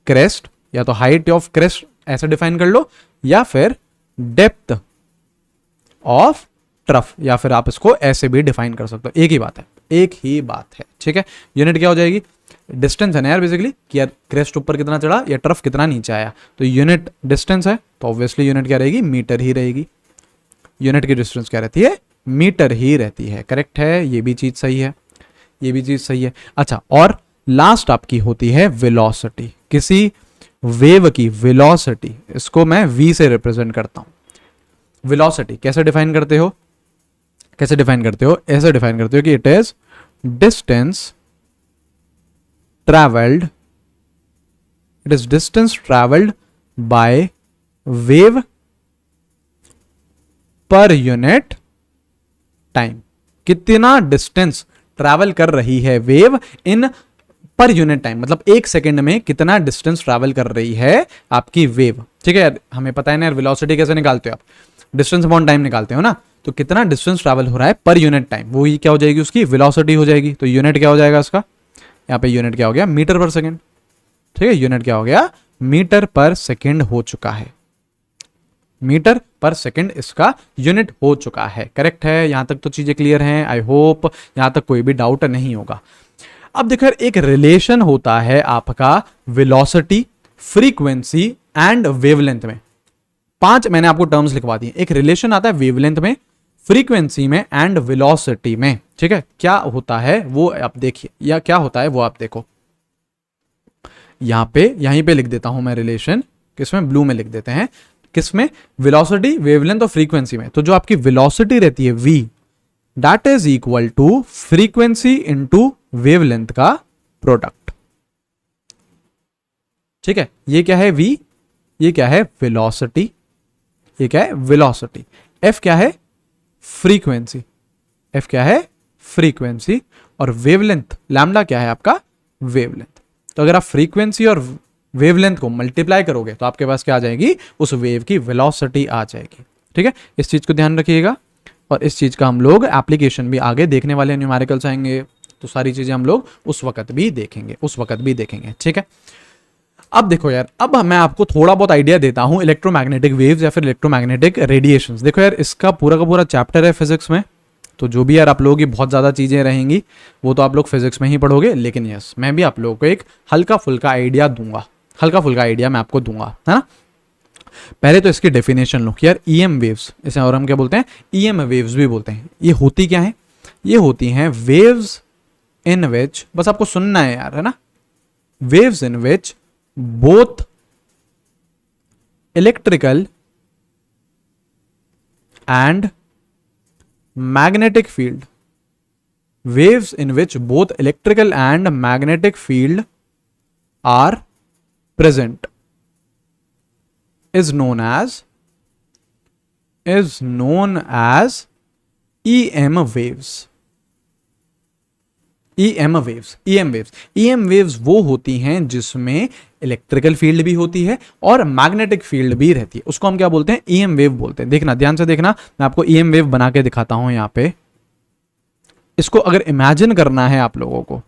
crest, या तो हाइट ऑफ क्रेस्ट ऐसे डिफाइन कर लो, या फिर डेप्थ ऑफ ट्रफ, या फिर आप इसको ऐसे भी डिफाइन कर सकते हो। एक ही बात है, एक ही बात है। ठीक है, यूनिट क्या हो जाएगी? डिस्टेंस है ना यार बेसिकली, कि यार क्रेस्ट ऊपर कितना चढ़ा या ट्रफ कितना नीचे आया, तो यूनिट डिस्टेंस है, तो ऑब्वियसली यूनिट क्या रहेगी? मीटर ही रहेगी। यूनिट की डिस्टेंस क्या रहती है? मीटर ही रहती है। करेक्ट है, ये भी चीज सही है, ये भी चीज सही है। अच्छा, और लास्ट आपकी होती है वेलोसिटी। किसी वेव की वेलोसिटी, इसको मैं v से रिप्रेजेंट करता हूं। वेलोसिटी कैसे डिफाइन करते हो? कैसे डिफाइन करते हो? ऐसे डिफाइन करते हो कि it is distance travelled, it is distance travelled by wave per unit time. कितना डिस्टेंस ट्रैवल कर रही है wave in per unit time, मतलब 1 सेकेंड में कितना डिस्टेंस ट्रैवल कर रही है आपकी वेव। ठीक है यार, हमें पता है ना यार वेलोसिटी कैसे निकालते हो आप? डिस्टेंस अपॉन टाइम निकालते हो ना, तो कितना डिस्टेंस ट्रैवल हो रहा है पर यूनिट टाइम, वो ही क्या हो जाएगी? उसकी वेलोसिटी हो जाएगी। तो यूनिट क्या हो जाएगा इसका? यहाँ पे यूनिट क्या हो गया? मीटर पर सेकेंड। ठीक है, यूनिट क्या हो गया? मीटर पर सेकेंड हो चुका है। मीटर पर सेकेंड इसका यूनिट हो चुका है। करेक्ट है, यहां तक तो चीजें क्लियर हैं। आई होप यहां तक कोई भी डाउट नहीं होगा। अब देखो एक रिलेशन होता है आपका वेलोसिटी, फ्रीक्वेंसी एंड वेवलेंथ में। 5 मैंने आपको टर्म्स लिखवा दिए। एक रिलेशन आता है वेवलेंथ में, फ्रीक्वेंसी में एंड वेलोसिटी में। ठीक है, क्या होता है वो आप देखिए, या क्या होता है वो आप देखो। यहीं पे लिख देता हूं मैं रिलेशन, किसमें? ब्लू में लिख देते हैं। किसमें? वेलोसिटी, वेवलेंथ और फ्रीक्वेंसी में। तो जो आपकी वेलोसिटी रहती है v, that is equal to frequency into wavelength का प्रोडक्ट। ठीक है, ये क्या है? v, ये क्या है? वेलोसिटी। ये क्या है? वेलोसिटी। एफ क्या है? फ्रीक्वेंसी। एफ क्या है? फ्रीक्वेंसी। और वेवलेंथ लैम्डा क्या है आपका? वेवलेंथ। तो अगर आप फ्रीक्वेंसी और वेवलेंथ को मल्टीप्लाई करोगे तो आपके पास क्या आ जाएगी? उस वेव की वेलोसिटी आ जाएगी। ठीक है, इस चीज को ध्यान रखिएगा। और इस चीज का हम लोग एप्लीकेशन भी आगे देखने वाले, न्यूमेरिकल्स आएंगे तो सारी चीजें हम लोग उस वक्त भी देखेंगे। ठीक है, अब देखो यार, अब मैं आपको थोड़ा बहुत आइडिया देता हूं इलेक्ट्रोमैग्नेटिक वेव्स या फिर इलेक्ट्रोमैग्नेटिक रेडिएशंस। देखो यार, इसका पूरा का पूरा चैप्टर है फिजिक्स में, तो जो भी यार आप लोगों की बहुत ज़्यादा चीज़ें रहेंगी वो तो आप लोग फिजिक्स में ही पढ़ोगे, लेकिन यस मैं भी आप लोगों को एक हल्का फुल्का आइडिया दूंगा, हल्का फुल्का आइडिया मैं आपको दूंगा, है ना। पहले तो इसकी डेफिनेशन लो कि यार ईएम वेव्स, इसे और हम क्या बोलते हैं? ईएम वेव्स भी बोलते हैं। ये होती क्या है? ये होती हैं वेव्स इन विच, बस आपको सुनना है यार, है ना, waves in which both electrical and magnetic field, waves in which both electrical and magnetic field are present is known as EM waves। EM waves वो होती हैं जिसमें इलेक्ट्रिकल फील्ड भी होती है और मैग्नेटिक फील्ड भी रहती है, उसको हम क्या बोलते हैं? ईएम वेव बोलते हैं। देखना, ध्यान से देखना, मैं आपको ईएम वेव बना के दिखाता हूं यहां पे। इसको अगर इमेजिन करना है आप लोगों को,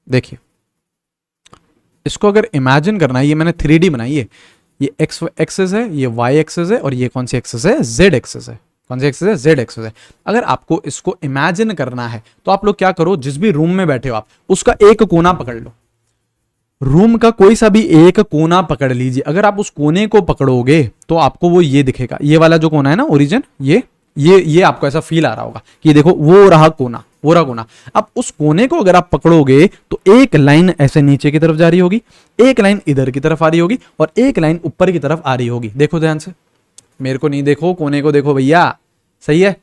देखिए इसको अगर इमेजिन करना है, ये मैंने 3D बनाई है, ये एक्स एक्सिस है, ये वाई एक्सिस है, और ये कौन सी एक्सिस है? जेड एक्सिस है। कौन सी एक्सिस है? जेड एक्सिस है। अगर आपको इसको इमेजिन करना है तो आप लोग क्या करो, जिस भी रूम में बैठे हो आप, उसका एक कोना पकड़ लो, रूम का कोई सा भी एक कोना पकड़ लीजिए। अगर आप उस कोने को पकड़ोगे तो आपको वो ये दिखेगा, ये वाला जो कोना है ना, ओरिजिन, ये आपको ऐसा फील आ रहा होगा कि देखो वो रहा कोना, वो रहा कोना। अब उस कोने को अगर आप पकड़ोगे तो एक लाइन ऐसे नीचे की तरफ जा रही होगी, एक लाइन इधर की तरफ आ रही होगी, और एक लाइन ऊपर की तरफ आ रही होगी। देखो ध्यान से, मेरे को नहीं देखो, कोने को देखो भैया, सही है?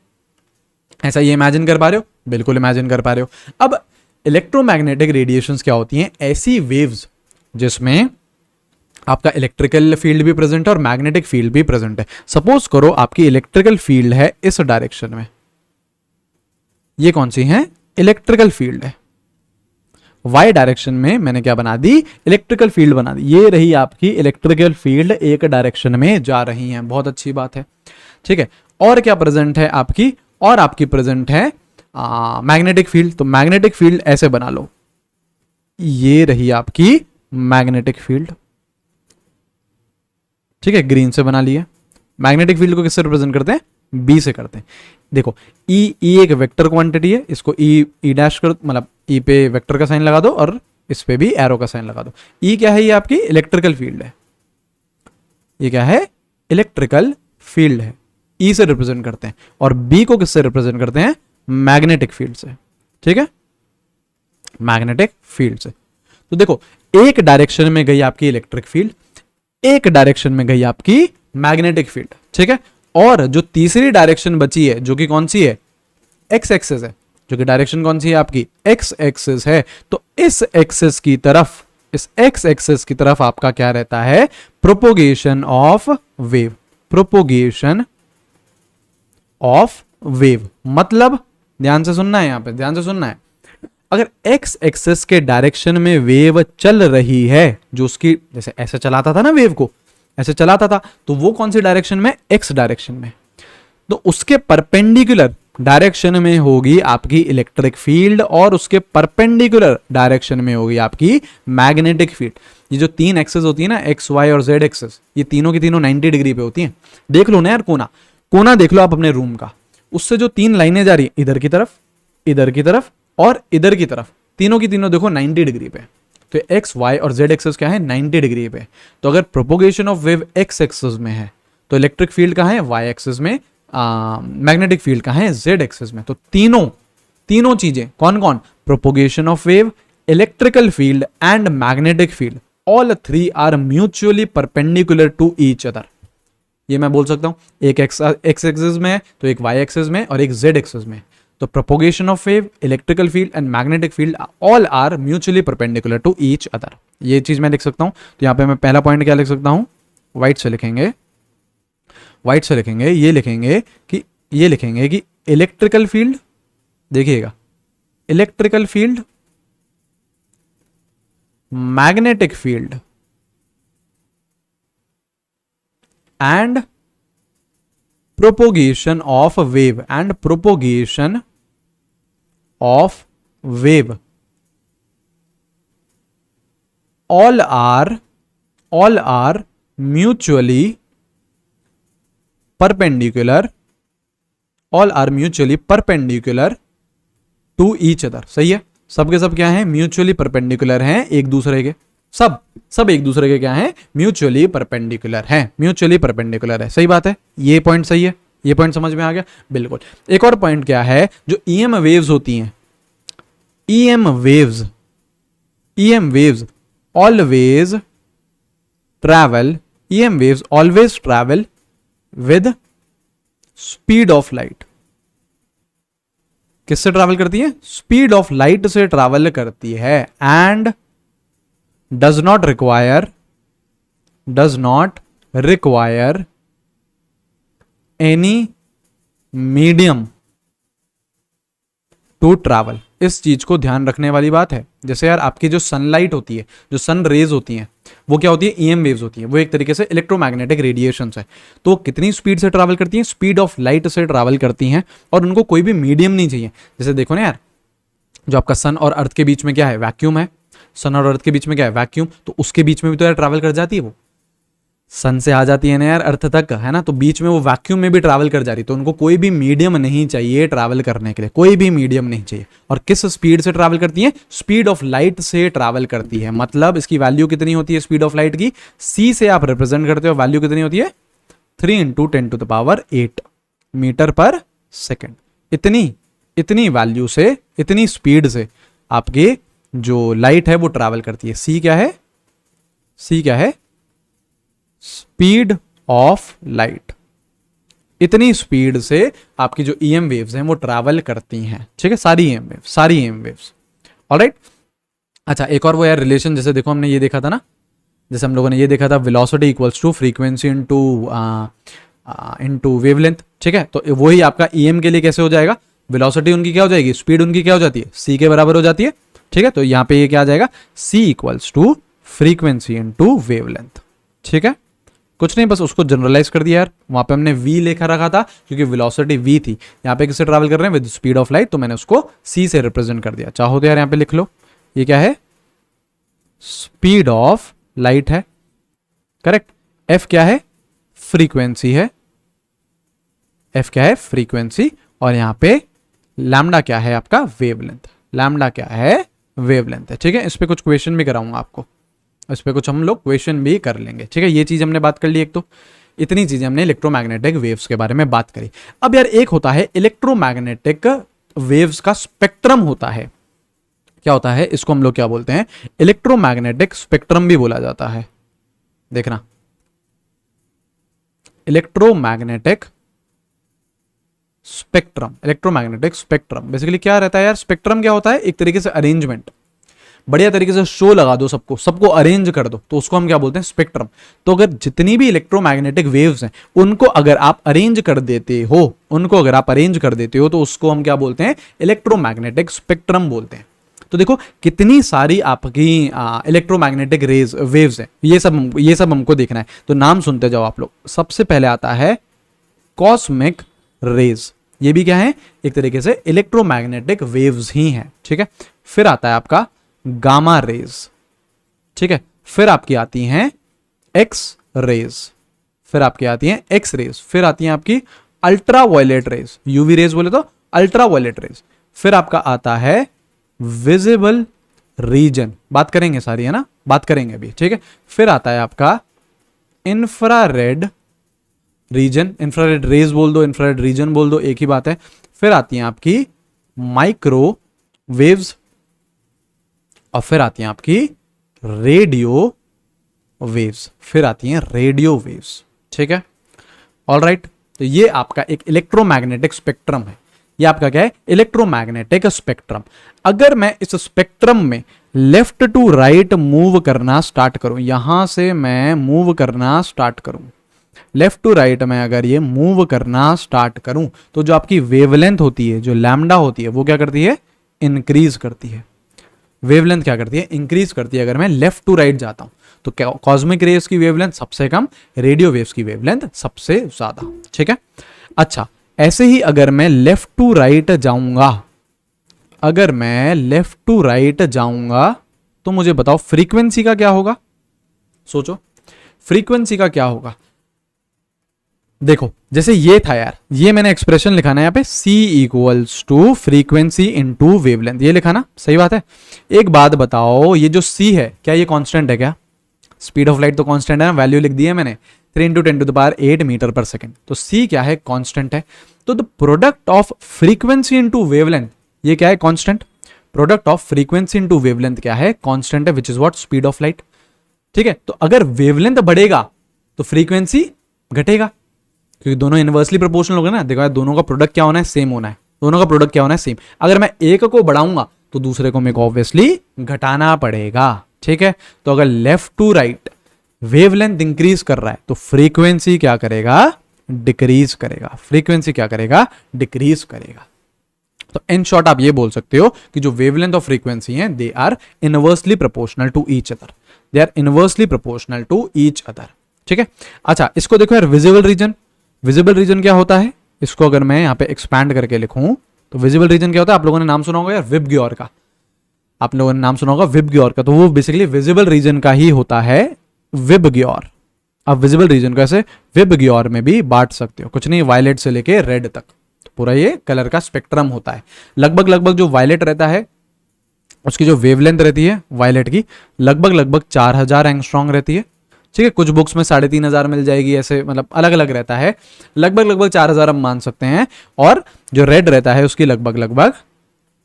ऐसा ये इमेजिन कर पा रहे हो? बिल्कुल इमेजिन कर पा रहे हो। अब इलेक्ट्रोमैग्नेटिक रेडिएशंस क्या होती हैं? ऐसी वेव्स जिसमें आपका इलेक्ट्रिकल फील्ड भी प्रेजेंट है और मैग्नेटिक फील्ड भी प्रेजेंट है। सपोज करो आपकी इलेक्ट्रिकल फील्ड है इस डायरेक्शन में, ये कौन सी है? इलेक्ट्रिकल फील्ड है। वाई डायरेक्शन में मैंने क्या बना दी? इलेक्ट्रिकल फील्ड बना दी। ये रही आपकी इलेक्ट्रिकल फील्ड, एक डायरेक्शन में जा रही है, बहुत अच्छी बात है। ठीक है, और क्या प्रेजेंट है आपकी? और आपकी प्रेजेंट है मैग्नेटिक फील्ड। तो मैग्नेटिक फील्ड ऐसे बना लो, ये रही आपकी मैग्नेटिक फील्ड। ठीक है, ग्रीन से बना लिया। मैग्नेटिक फील्ड को किससे रिप्रेजेंट करते हैं? बी से करते हैं। देखो ई एक वेक्टर क्वांटिटी है, इसको ई डैश कर, मतलब ई पे वेक्टर का साइन लगा दो और इस पे भी एरो का साइन लगा दो। ई क्या है? ये आपकी इलेक्ट्रिकल फील्ड है। ये क्या है? इलेक्ट्रिकल फील्ड है, ई से रिप्रेजेंट करते हैं। और बी को किससे रिप्रेजेंट करते हैं? मैग्नेटिक फील्ड से। ठीक है, मैग्नेटिक फील्ड से। तो देखो, एक डायरेक्शन में गई आपकी इलेक्ट्रिक फील्ड, एक डायरेक्शन में गई आपकी मैग्नेटिक फील्ड। ठीक है, और जो तीसरी डायरेक्शन बची है, जो कि कौन सी है? एक्स एक्सिस है। जो कि डायरेक्शन कौन सी है आपकी? एक्स एक्सिस है। तो इस एक्सिस की तरफ, इस एक्स एक्सिस की तरफ आपका क्या रहता है? Propagation of wave. Propagation of wave मतलब, ध्यान से सुनना है, यहां पे ध्यान से सुनना है। अगर एक्स एक्सिस के डायरेक्शन में वेव चल रही है, जो उसकी जैसे ऐसे चलाता था ना, वेव को ऐसे चलाता था, तो वो कौन सी डायरेक्शन में? एक्स डायरेक्शन में। तो उसके परपेंडिकुलर डायरेक्शन में होगी आपकी इलेक्ट्रिक फील्ड और उसके परपेंडिकुलर डायरेक्शन में होगी आपकी मैग्नेटिक फील्ड। ये जो तीन एक्सेस होती है ना, एक्स वाई और जेड एक्सेस, ये तीनों की तीनों 90 डिग्री पे होती हैं। देख लो ना यार, कोना कोना देख लो आप अपने रूम का, उससे जो तीन लाइनें जा रही, इधर की तरफ, इधर की तरफ और इधर की तरफ, तीनों की तीनों देखो 90 डिग्री पे। तो एक्स वाई और जेड एक्सेस क्या है? 90 डिग्री पे। तो अगर propagation of wave x axis में है तो इलेक्ट्रिक फील्ड कहाँ है? वाई एक्सिस में। मैग्नेटिक फील्ड कहाँ है? जेड एक्सिस में। तो तीनों चीजें कौन कौन? Propagation of wave, electrical field and magnetic field, all three are mutually perpendicular to each other. ये मैं बोल सकता हूं, एक एक्स एक्सिस में है तो एक वाई एक्सिस में और एक जेड एक्सिस में। तो propagation of wave, electrical field and magnetic field all are mutually perpendicular to each other. ये चीज मैं लिख सकता हूं। तो यहां पे मैं पहला पॉइंट क्या लिख सकता हूं? व्हाइट से लिखेंगे, ये लिखेंगे कि इलेक्ट्रिकल फील्ड, देखिएगा electrical field, magnetic field and propagation of wave, all are mutually perpendicular to each other। सही है, सब के सब क्या हैं, म्यूचुअली परपेंडिकुलर हैं एक दूसरे के, सब एक दूसरे के क्या हैं, म्यूचुअली परपेंडिकुलर है। सही बात है, ये पॉइंट सही है, ये पॉइंट समझ में आ गया, बिल्कुल। एक और पॉइंट क्या है, जो ईएम वेव्स होती हैं, EM waves always travel with speed of light। किससे ट्रैवल करती है, स्पीड ऑफ लाइट से ट्रैवल करती है, and does not require any medium to travel. इस चीज को ध्यान रखने वाली बात है। जैसे यार आपकी जो सनलाइट होती है, जो सन रेज होती हैं, वो क्या होती है, ईएम वेव्स होती हैं, वो एक तरीके से इलेक्ट्रोमैग्नेटिक रेडिएशंस है। तो कितनी स्पीड से ट्रैवल करती हैं, स्पीड ऑफ लाइट से ट्रैवल करती हैं, और उनको कोई भी मीडियम नहीं चाहिए। जैसे देखो ना यार, जो आपका सन और अर्थ के बीच में क्या है, वैक्यूम है, सन और अर्थ के बीच में क्या है, वैक्यूम, तो उसके बीच में भी तो यार ट्रैवल कर जाती है, वो सन से आ जाती है ना यार अर्थ तक, है ना, तो बीच में वो वैक्यूम में भी ट्रैवल कर जा रही, तो उनको कोई भी मीडियम नहीं चाहिए ट्रैवल करने के लिए, कोई भी मीडियम नहीं चाहिए। और किस स्पीड से ट्रैवल करती है, स्पीड ऑफ लाइट से ट्रैवल करती है। मतलब इसकी वैल्यू कितनी होती है स्पीड ऑफ लाइट की, सी से आप रिप्रेजेंट करते हो, वैल्यू कितनी होती है 3 × 10⁸ मीटर पर सेकेंड। इतनी वैल्यू से, इतनी स्पीड से आपकी जो लाइट है वो ट्रैवल करती है। सी क्या है, स्पीड ऑफ लाइट। इतनी स्पीड से आपकी जो ईएम वेव्स हैं वो ट्रैवल करती हैं, ठीक है, सारी ईएम वेव्स। ऑलराइट, अच्छा एक और वो यार रिलेशन, जैसे देखो हमने ये देखा था ना, जैसे हम लोगों ने ये देखा था velocity equals to frequency into wavelength, ठीक है। तो वही आपका ईएम के लिए कैसे हो जाएगा, वेलोसिटी उनकी क्या हो जाएगी, स्पीड उनकी क्या हो जाती है, सी के बराबर हो जाती है, ठीक है। तो यहां पे ये क्या आ जाएगा, c equals to frequency into wavelength, ठीक है। कुछ नहीं, बस उसको जनरलाइज कर दिया यार, वहां पे हमने v लेखा रखा था क्योंकि वेलोसिटी v थी, यहाँ पे किससे ट्रैवल कर रहे हैं, विद स्पीड ऑफ लाइट, तो मैंने उसको c से रिप्रेजेंट कर दिया। चाहो तो यार यहाँ पे लिख लो, ये क्या है, स्पीड ऑफ लाइट है, करेक्ट। f क्या है, फ्रीक्वेंसी है, f क्या है, फ्रीक्वेंसी, और यहाँ पे लैम्डा क्या है आपका, वेवलेंथ, लैम्डा क्या है, वेवलेंथ है, ठीक है। इस पे कुछ क्वेश्चन भी कराऊंगा आपको, इस पे कुछ हम लोग क्वेश्चन भी कर लेंगे, ठीक है। ये चीज हमने बात कर ली, एक तो इतनी चीजें हमने इलेक्ट्रोमैग्नेटिक वेव्स के बारे में बात करी। अब यार एक होता है इलेक्ट्रोमैग्नेटिक वेव्स का स्पेक्ट्रम होता है, क्या होता है, इसको हम लोग क्या बोलते हैं, इलेक्ट्रोमैग्नेटिक स्पेक्ट्रम भी बोला जाता है। देखना, इलेक्ट्रोमैग्नेटिक स्पेक्ट्रम बेसिकली क्या रहता है यार, स्पेक्ट्रम क्या होता है, एक तरीके से अरेंजमेंट, बढ़िया तरीके से शो लगा दो, सबको अरेंज कर दो, तो उसको हम क्या बोलते हैं, स्पेक्ट्रम। तो अगर जितनी भी इलेक्ट्रोमैग्नेटिक वेव्स हैं उनको अगर आप अरेंज कर देते हो तो उसको हम क्या बोलते हैं, इलेक्ट्रोमैग्नेटिक स्पेक्ट्रम बोलते हैं। तो देखो कितनी सारी आपकी इलेक्ट्रोमैग्नेटिक वेव्स हैं, ये सब हमको देखना है, तो नाम सुनते जाओ आप लोग। सबसे पहले आता है कॉस्मिक रेज, ये भी क्या है, एक तरीके से इलेक्ट्रोमैग्नेटिक वेव्स ही हैं, ठीक है। फिर आता है आपका गामा रेज, ठीक है। फिर आपकी आती हैं एक्स रेज, फिर आपकी आती हैं एक्स रेज, फिर आती हैं आपकी ultraviolet rays, UV rays बोले तो अल्ट्रा वायलेट रेज। फिर आपका आता है विजिबल रीजन, बात करेंगे सारी, है ना, बात करेंगे अभी, ठीक है। फिर आता है आपका इंफ्रारेड रीजन, इंफ्रारेड रेज बोल दो, इंफ्रारेड रीजन बोल दो, एक ही बात है। फिर आती हैं आपकी माइक्रो वेव्स, और फिर आती हैं आपकी रेडियो वेव्स, ठीक है। ऑलराइट, तो ये आपका एक इलेक्ट्रोमैग्नेटिक स्पेक्ट्रम है, ये आपका क्या है, इलेक्ट्रोमैग्नेटिक स्पेक्ट्रम। अगर मैं इस स्पेक्ट्रम में लेफ्ट टू राइट मूव करना स्टार्ट करूं, यहां से मैं मूव करना स्टार्ट करूं, लेफ्ट टू राइट में अगर ये मूव करना स्टार्ट करूं तो जो आपकी वेवलेंथ होती है, जो लैम्डा होती है, वो क्या करती है, इंक्रीज करती है। वेवलेंथ क्या करती है, इंक्रीज करती है अगर मैं लेफ्ट टू राइट जाता हूं। तो कॉस्मिक रेज की वेवलेंथ सबसे कम, रेडियो वेव्स की वेवलेंथ सबसे ज्यादा। ठीक है, अच्छा ऐसे ही अगर मैं लेफ्ट टू राइट जाऊंगा, अगर मैं लेफ्ट टू राइट जाऊंगा तो मुझे बताओ फ्रीक्वेंसी का क्या होगा, सोचो फ्रीक्वेंसी का क्या होगा। देखो जैसे ये था यार, ये मैंने एक्सप्रेशन लिखा ना यहाँ पे, C equals to frequency into wavelength, ये लिखा ना, सही बात है। एक बात बताओ, ये जो C है क्या ये कांस्टेंट है क्या? स्पीड ऑफ लाइट तो कांस्टेंट है ना, वैल्यू लिख दी है मैंने 3 × 10⁸ मीटर पर सेकेंड, तो C क्या है, कांस्टेंट है। तो the product of frequency into wavelength, ये क्या है, constant. Product of frequency into wavelength क्या है, कांस्टेंट है, विच is what, speed of light. ठीक है, तो अगर वेवलेंथ बढ़ेगा तो फ्रीक्वेंसी घटेगा, क्योंकि दोनों इनवर्सली प्रोपोर्शनल होगा ना। देखो यार, दोनों का प्रोडक्ट क्या होना है, सेम होना है, दोनों का प्रोडक्ट क्या होना है, सेम। अगर मैं एक को बढ़ाऊंगा तो दूसरे को मेरे को ऑब्वियसली घटाना पड़ेगा। ठीक है, तो अगर left to right wavelength increase कर रहा है तो फ्रीक्वेंसी क्या करेगा, डिक्रीज करेगा। फ्रीक्वेंसी क्या करेगा, डिक्रीज करेगा। तो इन शॉर्ट आप ये बोल सकते हो कि जो वेवलेंथ और फ्रीक्वेंसी है, they are inversely proportional to each other, they are inversely proportional to each other. ठीक है, अच्छा इसको देखो यार, विजिबल रीजन। विजिबल रीजन क्या होता है, इसको अगर मैं यहाँ पे एक्सपैंड करके लिखूं तो विजिबल रीजन क्या होता है, आप लोगों ने नाम सुना होगा यार विबग्योर का, आप लोगों ने नाम सुना होगा विबग्योर का, तो वो बेसिकली विजिबल रीजन का ही होता है विबग्योर। अब विजिबल रीजन को ऐसे विबग्योर में भी बांट सकते हो, कुछ नहीं, वायलेट से लेके रेड तक, तो पूरा ये कलर का स्पेक्ट्रम होता है। लगभग लगभग जो वायलेट रहता है उसकी जो वेवलेंथ रहती है वायलेट की, लगभग 4000 एंगस्ट्रॉन्ग रहती है। ठीक है, कुछ बुक्स में 3500 मिल जाएगी, ऐसे मतलब अलग अलग रहता है, लगभग 4000 हम मान सकते हैं। और जो रेड रहता है उसकी लगभग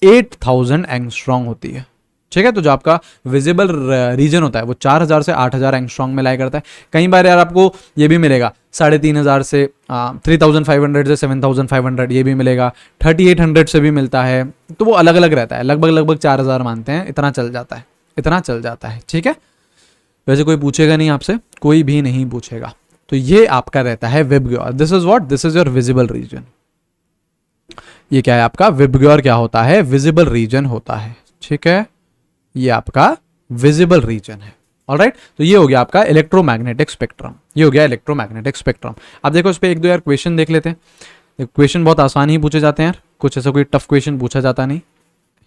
8000 एंगस्ट्रॉन्ग होती है। ठीक है, तो जो आपका विजिबल रीजन होता है वो 4000 से 8000 एंगस्ट्रॉन्ग में लाई करता है। कई बार यार आपको ये भी मिलेगा 3500 से 3500 से 7500, ये भी मिलेगा, 3800 से भी मिलता है, तो वो अलग अलग रहता है, लगभग 4000 मानते हैं, इतना चल जाता है, इतना चल जाता है। ठीक है, वैसे कोई पूछेगा नहीं आपसे, कोई भी नहीं पूछेगा। तो ये आपका रहता है VIBGYOR, this is what, this is your visible region. ये क्या है आपका विबग्योर, क्या होता है, विजिबल रीजन होता है। ठीक है, ये आपका विजिबल रीजन है। ऑलराइट, तो ये हो गया आपका इलेक्ट्रोमैग्नेटिक स्पेक्ट्रम, ये हो गया इलेक्ट्रोमैग्नेटिक स्पेक्ट्रम। अब देखो इस पे एक दो यार क्वेश्चन देख लेते हैं। क्वेश्चन बहुत आसान ही पूछे जाते हैं यार, कुछ ऐसा कोई टफ क्वेश्चन पूछा जाता नहीं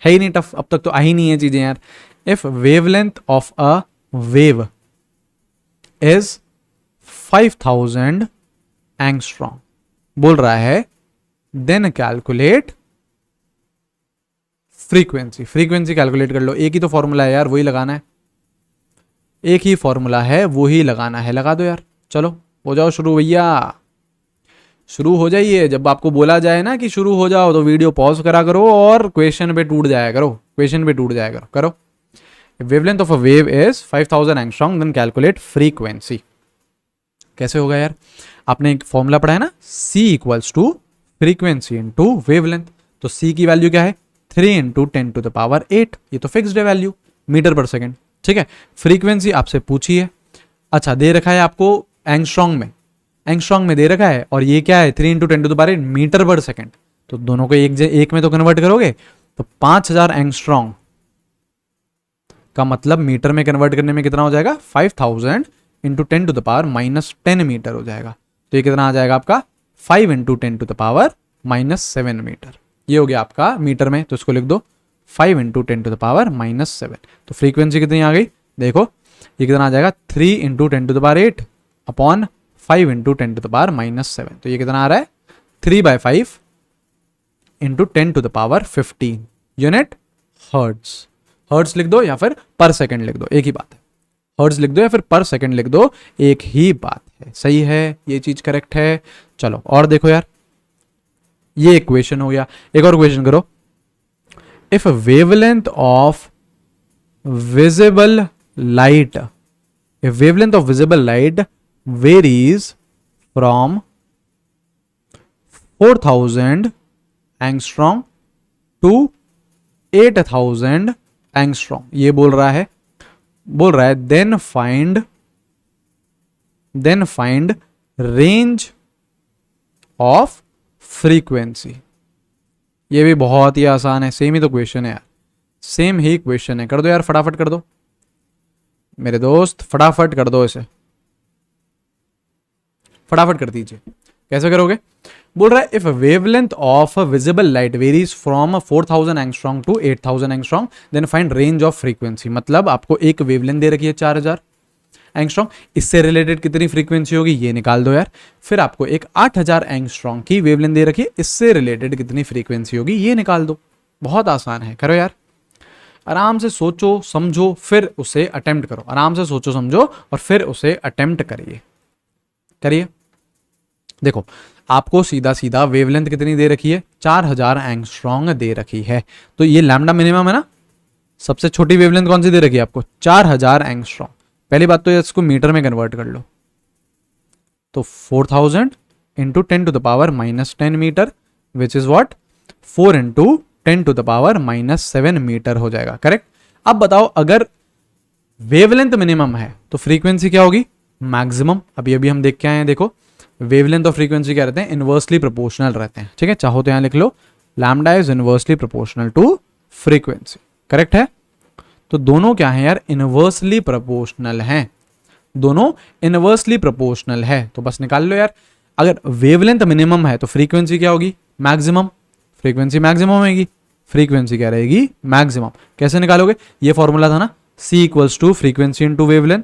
है, ही नहीं टफ, अब तक तो आ ही नहीं है चीजें यार। If wavelength of a wave is 5000 angstrom, बोल रहा है then calculate frequency। Frequency calculate कर लो, एक ही तो फॉर्मूला है यार, वही लगाना है, एक ही फॉर्मूला है, वही लगाना है, लगा दो यार। चलो हो जाओ शुरू भैया, शुरू हो जाइए। जब आपको बोला जाए ना कि शुरू हो जाओ तो वीडियो पॉज करा करो और क्वेश्चन पे टूट जाया करो, क्वेश्चन पे टूट जाया करो। If wavelength of a wave is 5000 angstrom, then calculate frequency। कैसे होगा यार, आपने एक फॉर्मूला पढ़ा है ना, C equals to frequency into wavelength. तो C की वैल्यू क्या है, 3 × 10⁸, ये तो फिक्स्ड है वैल्यू, मीटर पर सेकेंड। ठीक है, फ्रीक्वेंसी आपसे पूछी है, अच्छा दे रखा है आपको एंगस्ट्रॉन्ग में, एंगस्ट्रॉन्ग में दे रखा है, और ये क्या है 3 × 10⁸ मीटर पर सेकेंड। तो दोनों को एक में तो कन्वर्ट करोगे, तो 5000 एंगस्ट्रॉन्ग का मतलब मीटर में कन्वर्ट करने में कितना हो जाएगा, 5000 × 10⁻10 मीटर हो जाएगा। तो ये कितना आ जाएगा आपका 5 × 10⁻7 मीटर। ये हो गया आपका मीटर में, तो इसको लिख दो 5 × 10⁻7। तो फ्रीक्वेंसी कितनी आ गई, देखो ये कितना आ जाएगा 3 × 10⁸ अपॉन 5 × 10⁻7। तो ये कितना आ रहा है 3/5 × 10⁻15 यूनिट हर्ट्ज। हर्ट्ज लिख दो या फिर पर सेकंड लिख दो, एक ही बात है। हर्ट्ज लिख दो या फिर पर सेकंड लिख दो, एक ही बात है। सही है, ये चीज करेक्ट है। चलो और देखो यार, ये एक क्वेश्चन हो गया, एक और क्वेश्चन करो। If wavelength of visible light, if wavelength of visible light varies from 4000 angstrom to 8000 angstrom. ये बोल रहा है then find range of frequency. ये भी बहुत ही आसान है, सेम ही तो क्वेश्चन है यार, सेम ही क्वेश्चन है। कर दो यार, फटाफट कर दो मेरे दोस्त, फटाफट कर दो, इसे फटाफट कर दीजिए। कैसे करोगे? बोल रहा है if wavelength of visible light varies from 4000 angstrom to 8000 angstrom then find range of frequency. मतलब आपको एक वेवलेंथ दे रखी है 4000 एंगस्ट्रॉम, इससे रिलेटेड कितनी फ्रीक्वेंसी होगी ये निकाल दो यार। फिर आपको एक 8000 एंगस्ट्रॉम की वेवलेंथ दे रखी है, इससे रिलेटेड कितनी फ्रीक्वेंसी होगी ये निकाल दो। बहुत आसान है, करो यार, आराम से सोचो समझो फिर उसे अटेम्प्ट करो। आराम से सोचो समझो और फिर उसे अटेम्प्ट करिए। देखो आपको सीधा सीधा वेवलेंथ कितनी दे रखी है, 4000 एंगस्ट्रॉम दे रखी है, तो ये लैम्डा मिनिमम है ना। सबसे छोटी वेवलेंथ कौन सी दे रखी है आपको, 4000 एंगस्ट्रॉम। पहली बात तो इसको मीटर में कन्वर्ट कर लो, तो 4000 into 10 to the power -10 metre which is what 4 into 10 to the power -7 metre हो जाएगा। करेक्ट। अब बताओ अगर वेवलेंथ मिनिमम है तो फ्रीक्वेंसी क्या होगी, मैक्सिमम। अभी हम देख के आए हैं, देखो वेवलेंथ और फ्रीक्वेंसी क्या रहते हैं, इनवर्सली प्रोपोर्शनल रहते हैं। ठीक है, चाहो तो यहां लिख लो lambda is inversely proportional to frequency. Correct है, तो दोनों क्या है यार, इनवर्सली प्रोपोर्शनल हैं, दोनों इनवर्सली प्रोपोर्शनल है। तो बस निकाल लो यार, अगर वेवलेंथ मिनिमम है तो फ्रीक्वेंसी क्या होगी, मैक्सिमम। फ्रीक्वेंसी मैक्सिमम होगी, फ्रीक्वेंसी क्या रहेगी, मैक्सिमम। कैसे निकालोगे, ये फॉर्मूला था ना, C equals to frequency into wavelength.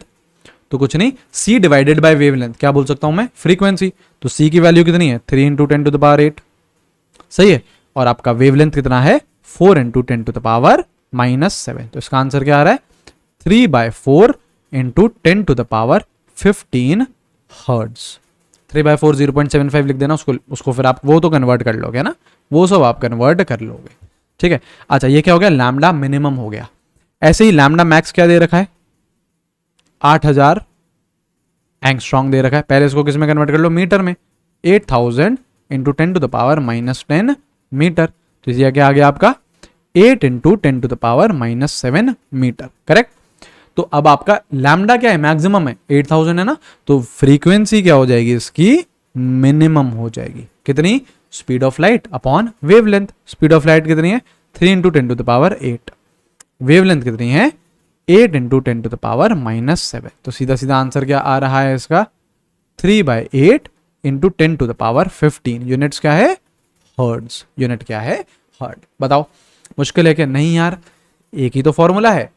तो कुछ नहीं, C डिवाइडेड बाय वेवलेंथ, क्या बोल सकता हूं मैं, फ्रीक्वेंसी। तो C की वैल्यू कितनी है, 3 इंटू 10 टू द पावर 8, सही है। और आपका वेवलेंथ कितना है, 4 इंटू 10 टू द पावर -7। तो इसका आंसर क्या आ रहा है, 3/4 into 10 to the power 15 hertz. 3/4 0.75 लिख देना, उसको फिर आप वो तो कन्वर्ट कर लोगे ना, वो सब आप कन्वर्ट कर लोगे। ठीक है, अच्छा ये क्या हो गया, लैम्डा मिनिमम हो गया। ऐसे ही लैम्डा मैक्स क्या दे रखा है, 8000 एंगस्ट्रॉम दे रखा है। पहले इसको किस में कन्वर्ट कर लो, मीटर में। 8000 into 10 to the power -10 metre. तो ये क्या आ गया आपका, 8 into 10 to the power -7 metre. Correct. तो अब आपका लैम्डा क्या है, मैक्सिमम है, 8000 है ना, तो फ्रीक्वेंसी क्या हो जाएगी इसकी, मिनिमम हो जाएगी। कितनी, speed of light upon wavelength. Speed of light कितनी है, 3 into 10 to the power 8। Wavelength कितनी है, 8 इंटू 10 टू द पावर -7। तो सीधा सीधा आंसर क्या आ रहा है इसका, 3/8 into 10 to the power 15। Units क्या है, हर्ट्ज। यूनिट क्या है, हर्ट्ज। बताओ मुश्किल है क्या, नहीं यार, एक ही तो फॉर्मूला है,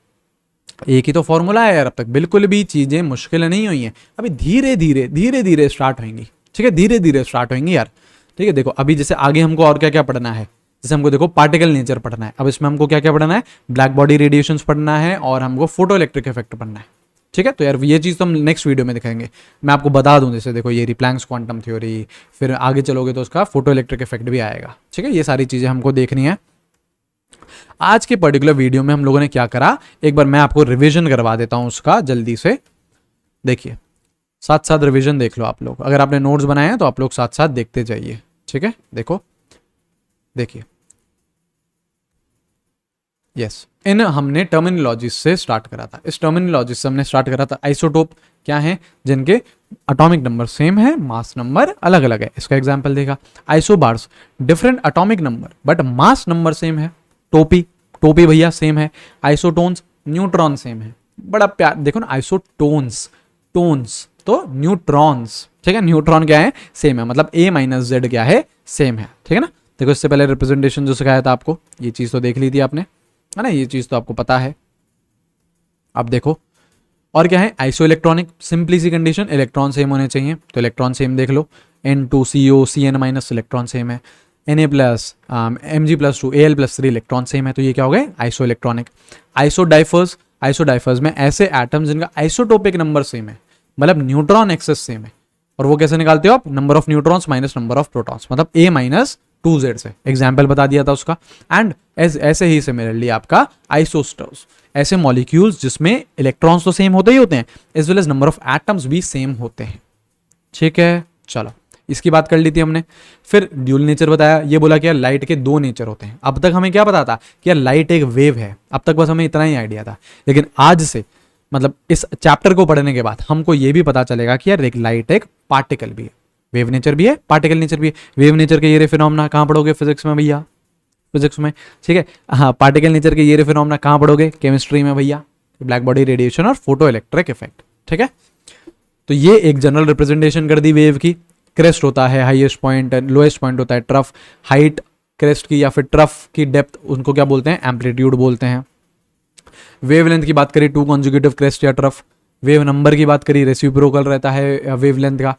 एक ही तो फॉर्मूला है यार। अब तक बिल्कुल भी चीजें मुश्किल नहीं हुई हैं, अभी धीरे धीरे स्टार्ट होंगी। ठीक है, धीरे धीरे स्टार्ट होंगी यार। ठीक है, देखो अभी जैसे आगे हमको और क्या क्या पढ़ना है, जैसे हमको देखो पार्टिकल नेचर पढ़ना है। अब इसमें हमको क्या क्या पढ़ना है, ब्लैक बॉडी रेडिएशंस पढ़ना है और हमको फोटो इलेक्ट्रिक इफेक्ट पढ़ना है। ठीक है, तो यार ये चीज़ तो हम नेक्स्ट वीडियो में दिखाएंगे। मैं आपको बता दूं, जैसे देखो ये प्लैंक्स क्वांटम थ्योरी, फिर आगे चलोगे तो उसका फोटो इलेक्ट्रिक इफेक्ट भी आएगा। ठीक है, ये सारी चीज़ें हमको देखनी है। आज के पर्टिकुलर वीडियो में हम लोगों ने क्या करा, एक बार मैं आपको रिवीजन करवा देता हूं उसका जल्दी से। देखिए साथ साथ रिवीजन देख लो आप लोग, अगर आपने नोट्स बनाए हैं तो आप लोग साथ साथ देखते जाइए। ठीक है, देखो देखिए, यस इन हमने टर्मिनोलॉजी से स्टार्ट करा था। इस टर्मिनोलॉजी से हमने स्टार्ट करा था आइसोटोप क्या है, जिनके एटॉमिक नंबर सेम है, मास नंबर अलग अलग है। इसका एग्जांपल देखा, isobars different atomic number but mass number same है। टोपी भैया सेम है। आइसोटोन्स, न्यूट्रॉन सेम है। बड़ा प्यार, देखो ना, आइसोटोन्स, टोन्स तो न्यूट्रॉन्स। ठीक है, न्यूट्रॉन क्या है, सेम है, मतलब A-Z क्या है, सेम है। ठीक है ना, देखो इससे पहले रिप्रेजेंटेशन जो सिखाया था आपको, ये चीज तो देख ली थी आपने, है ना, ये चीज तो आपको पता है। अब देखो और क्या है, आइसो इलेक्ट्रॉनिक, सिंपली सी कंडीशन, इलेक्ट्रॉन सेम होने चाहिए, तो इलेक्ट्रॉन सेम देख लो, N2CO CN- इलेक्ट्रॉन सेम है, Na+, Mg+2 Al+3 electron same है, तो ये क्या हो गए, आइसो इलेक्ट्रॉनिक। आइसोडाइफर्स में ऐसे एटम्स जिनका आइसोटोपिक नंबर सेम है, मतलब न्यूट्रॉन एक्सेस सेम है। और वो कैसे निकालते हो आप, number of neutrons minus number of protons, मतलब A-2Z से। एग्जाम्पल बता दिया था उसका। एंड ऐसे ही सिमिलरली आपका आइसोस्टर्स, ऐसे मॉलिक्यूल्स जिसमें इलेक्ट्रॉन्स तो सेम होते ही होते हैं, as well as number of atoms भी सेम होते हैं। ठीक है, चलो इसकी बात कर ली थी हमने। फिर ड्यूल नेचर बताया, ये बोला कि यार लाइट के दो नेचर होते हैं। अब तक हमें क्या पता था कि यार लाइट एक वेव है, अब तक बस हमें इतना ही आइडिया था। लेकिन आज से मतलब इस चैप्टर को पढ़ने के बाद हमको ये भी पता चलेगा कि यार एक लाइट एक पार्टिकल भी है, वेव नेचर भी है, पार्टिकल नेचर भी है। वेव नेचर के ये रे फिनोमेना कहाँ पढ़ोगे? फिजिक्स में भैया, फिजिक्स में, ठीक है। हाँ, पार्टिकल नेचर के ये रे फिनोमेना कहाँ पढ़ोगे? केमिस्ट्री में भैया, ब्लैक बॉडी रेडिएशन और फोटो इलेक्ट्रिक इफेक्ट, ठीक है। तो ये एक जनरल रिप्रेजेंटेशन कर दी वेव की। क्रेस्ट होता है हाईएस्ट पॉइंट, लोएस्ट पॉइंट होता है ट्रफ। हाइट क्रेस्ट की या फिर ट्रफ की डेप्थ, उनको क्या बोलते हैं? एम्पलीट्यूड बोलते हैं। वेवलेंथ की बात करी, 2 कॉन्जुगेटिव क्रेस्ट या ट्रफ। वेव नंबर की बात करी, रेसिप्रोकल रहता है वेवलेंथ का।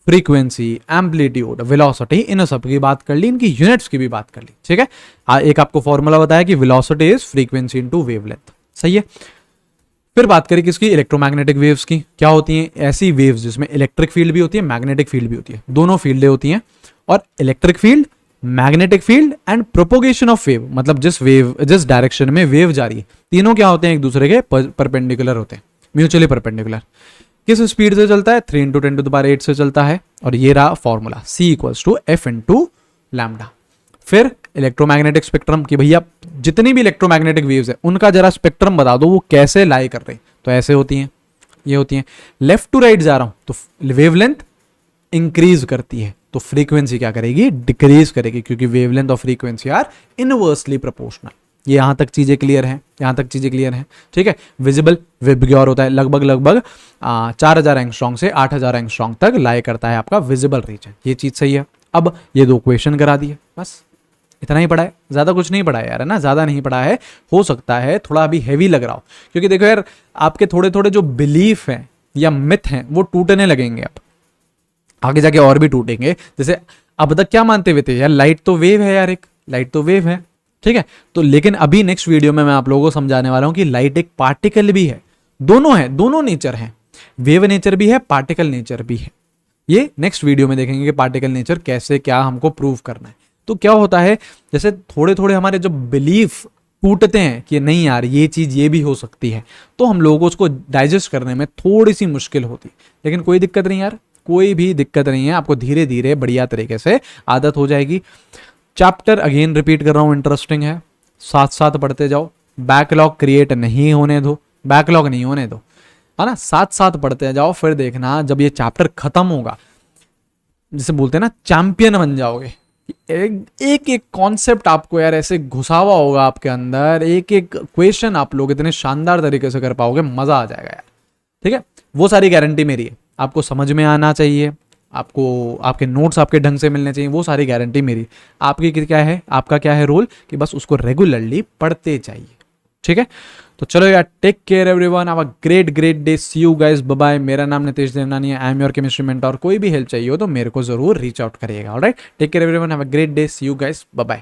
फ्रीक्वेंसी, एम्पलीट्यूड, वेलोसिटी, इन सब की बात कर ली, इनकी यूनिट्स की भी बात कर ली, ठीक है। एक आपको फॉर्मूला बताया कि velocity is frequency into wavelength, सही है। फिर बात करें किसकी? इलेक्ट्रोमैग्नेटिक वेव्स की। क्या होती हैं? ऐसी वेव्स जिसमें इलेक्ट्रिक फील्ड भी होती है, मैग्नेटिक फील्ड भी होती है, दोनों फील्डें होती हैं। और electric field, magnetic field and propagation of wave, मतलब जिस डायरेक्शन में वेव जा रही है, तीनों क्या होते हैं? एक दूसरे के परपेंडिकुलर होते हैं, म्यूचुअली परपेंडिकुलर। किस स्पीड से चलता है? 3 × 10⁸ से चलता है। और ये रहा फॉर्मूला, C = F × लैम्डा। फिर इलेक्ट्रोमैग्नेटिक स्पेक्ट्रम की भैया जितनी भी इलेक्ट्रोमैग्नेटिक वेव्स है उनका जरा स्पेक्ट्रम बता दो, वो कैसे लाई कर रही। तो ऐसे होती हैं, ये होती हैं। लेफ्ट टू राइट जा रहा हूं तो वेवलेंथ इंक्रीज करती है, तो फ्रीक्वेंसी क्या करेगी? डिक्रीज करेगी, क्योंकि वेवलेंथ और फ्रीक्वेंसी आर इनवर्सली प्रोपोर्शनल। ये यहां तक चीजें क्लियर हैं, यहां तक चीजें क्लियर हैं, ठीक है। विजिबल विबग्योर होता है, लगभग 4000 एंगस्ट्रॉम से 8000 एंगस्ट्रॉम तक लाई करता है आपका विजिबल रीजन। ये चीज सही है। अब ये 2 क्वेश्चन करा दिए, बस इतना ही पढ़ा है, ज्यादा कुछ नहीं पढ़ा है यार, है ना, ज्यादा नहीं पढ़ा है। हो सकता है थोड़ा अभी हैवी लग रहा हो, क्योंकि देखो यार आपके थोड़े थोड़े जो बिलीफ हैं या मिथ हैं वो टूटने लगेंगे, अब आगे जाके और भी टूटेंगे। जैसे अब तक क्या मानते हुए थे यार, लाइट तो वेव है यार, एक लाइट तो वेव है, ठीक है। तो लेकिन अभी नेक्स्ट वीडियो में मैं आप लोगों को समझाने वाला हूं कि लाइट एक पार्टिकल भी है, दोनों है, दोनों नेचर हैं, वेव नेचर भी है, पार्टिकल नेचर भी है। ये नेक्स्ट वीडियो में देखेंगे कि पार्टिकल नेचर कैसे, क्या हमको प्रूव करना है। तो क्या होता है, जैसे थोड़े थोड़े हमारे जो बिलीफ टूटते हैं कि नहीं यार ये चीज ये भी हो सकती है, तो हम लोगों को उसको डाइजेस्ट करने में थोड़ी सी मुश्किल होती है। लेकिन कोई दिक्कत नहीं यार, कोई भी दिक्कत नहीं है, आपको धीरे धीरे बढ़िया तरीके से आदत हो जाएगी। चैप्टर अगेन रिपीट कर रहा हूं, इंटरेस्टिंग है, साथ साथ पढ़ते जाओ, बैकलॉग क्रिएट नहीं होने दो, बैकलॉग नहीं होने दो, है ना, साथ साथ पढ़ते जाओ। फिर देखना जब ये चैप्टर खत्म होगा, जिसे बोलते हैं ना चैंपियन बन जाओगे। एक एक कॉन्सेप्ट आपको यार ऐसे घुसा हुआ होगा आपके अंदर, एक एक क्वेश्चन आप लोग इतने शानदार तरीके से कर पाओगे, मजा आ जाएगा यार, ठीक है। वो सारी गारंटी मेरी है, आपको समझ में आना चाहिए, आपको आपके नोट्स आपके ढंग से मिलने चाहिए, वो सारी गारंटी मेरी। आपकी क्या है, आपका क्या है रोल, कि बस उसको रेगुलरली पढ़ते चाहिए, ठीक है। तो चलो यार, take care everyone, have a great day, see you guys, bye bye. मेरा नाम नितेश देवनानी है, I am your chemistry mentor. कोई भी हेल्प चाहिए हो तो मेरे को जरूर रीच आउट करिएगा, alright. Take care everyone, have a great day, see you guys, bye bye.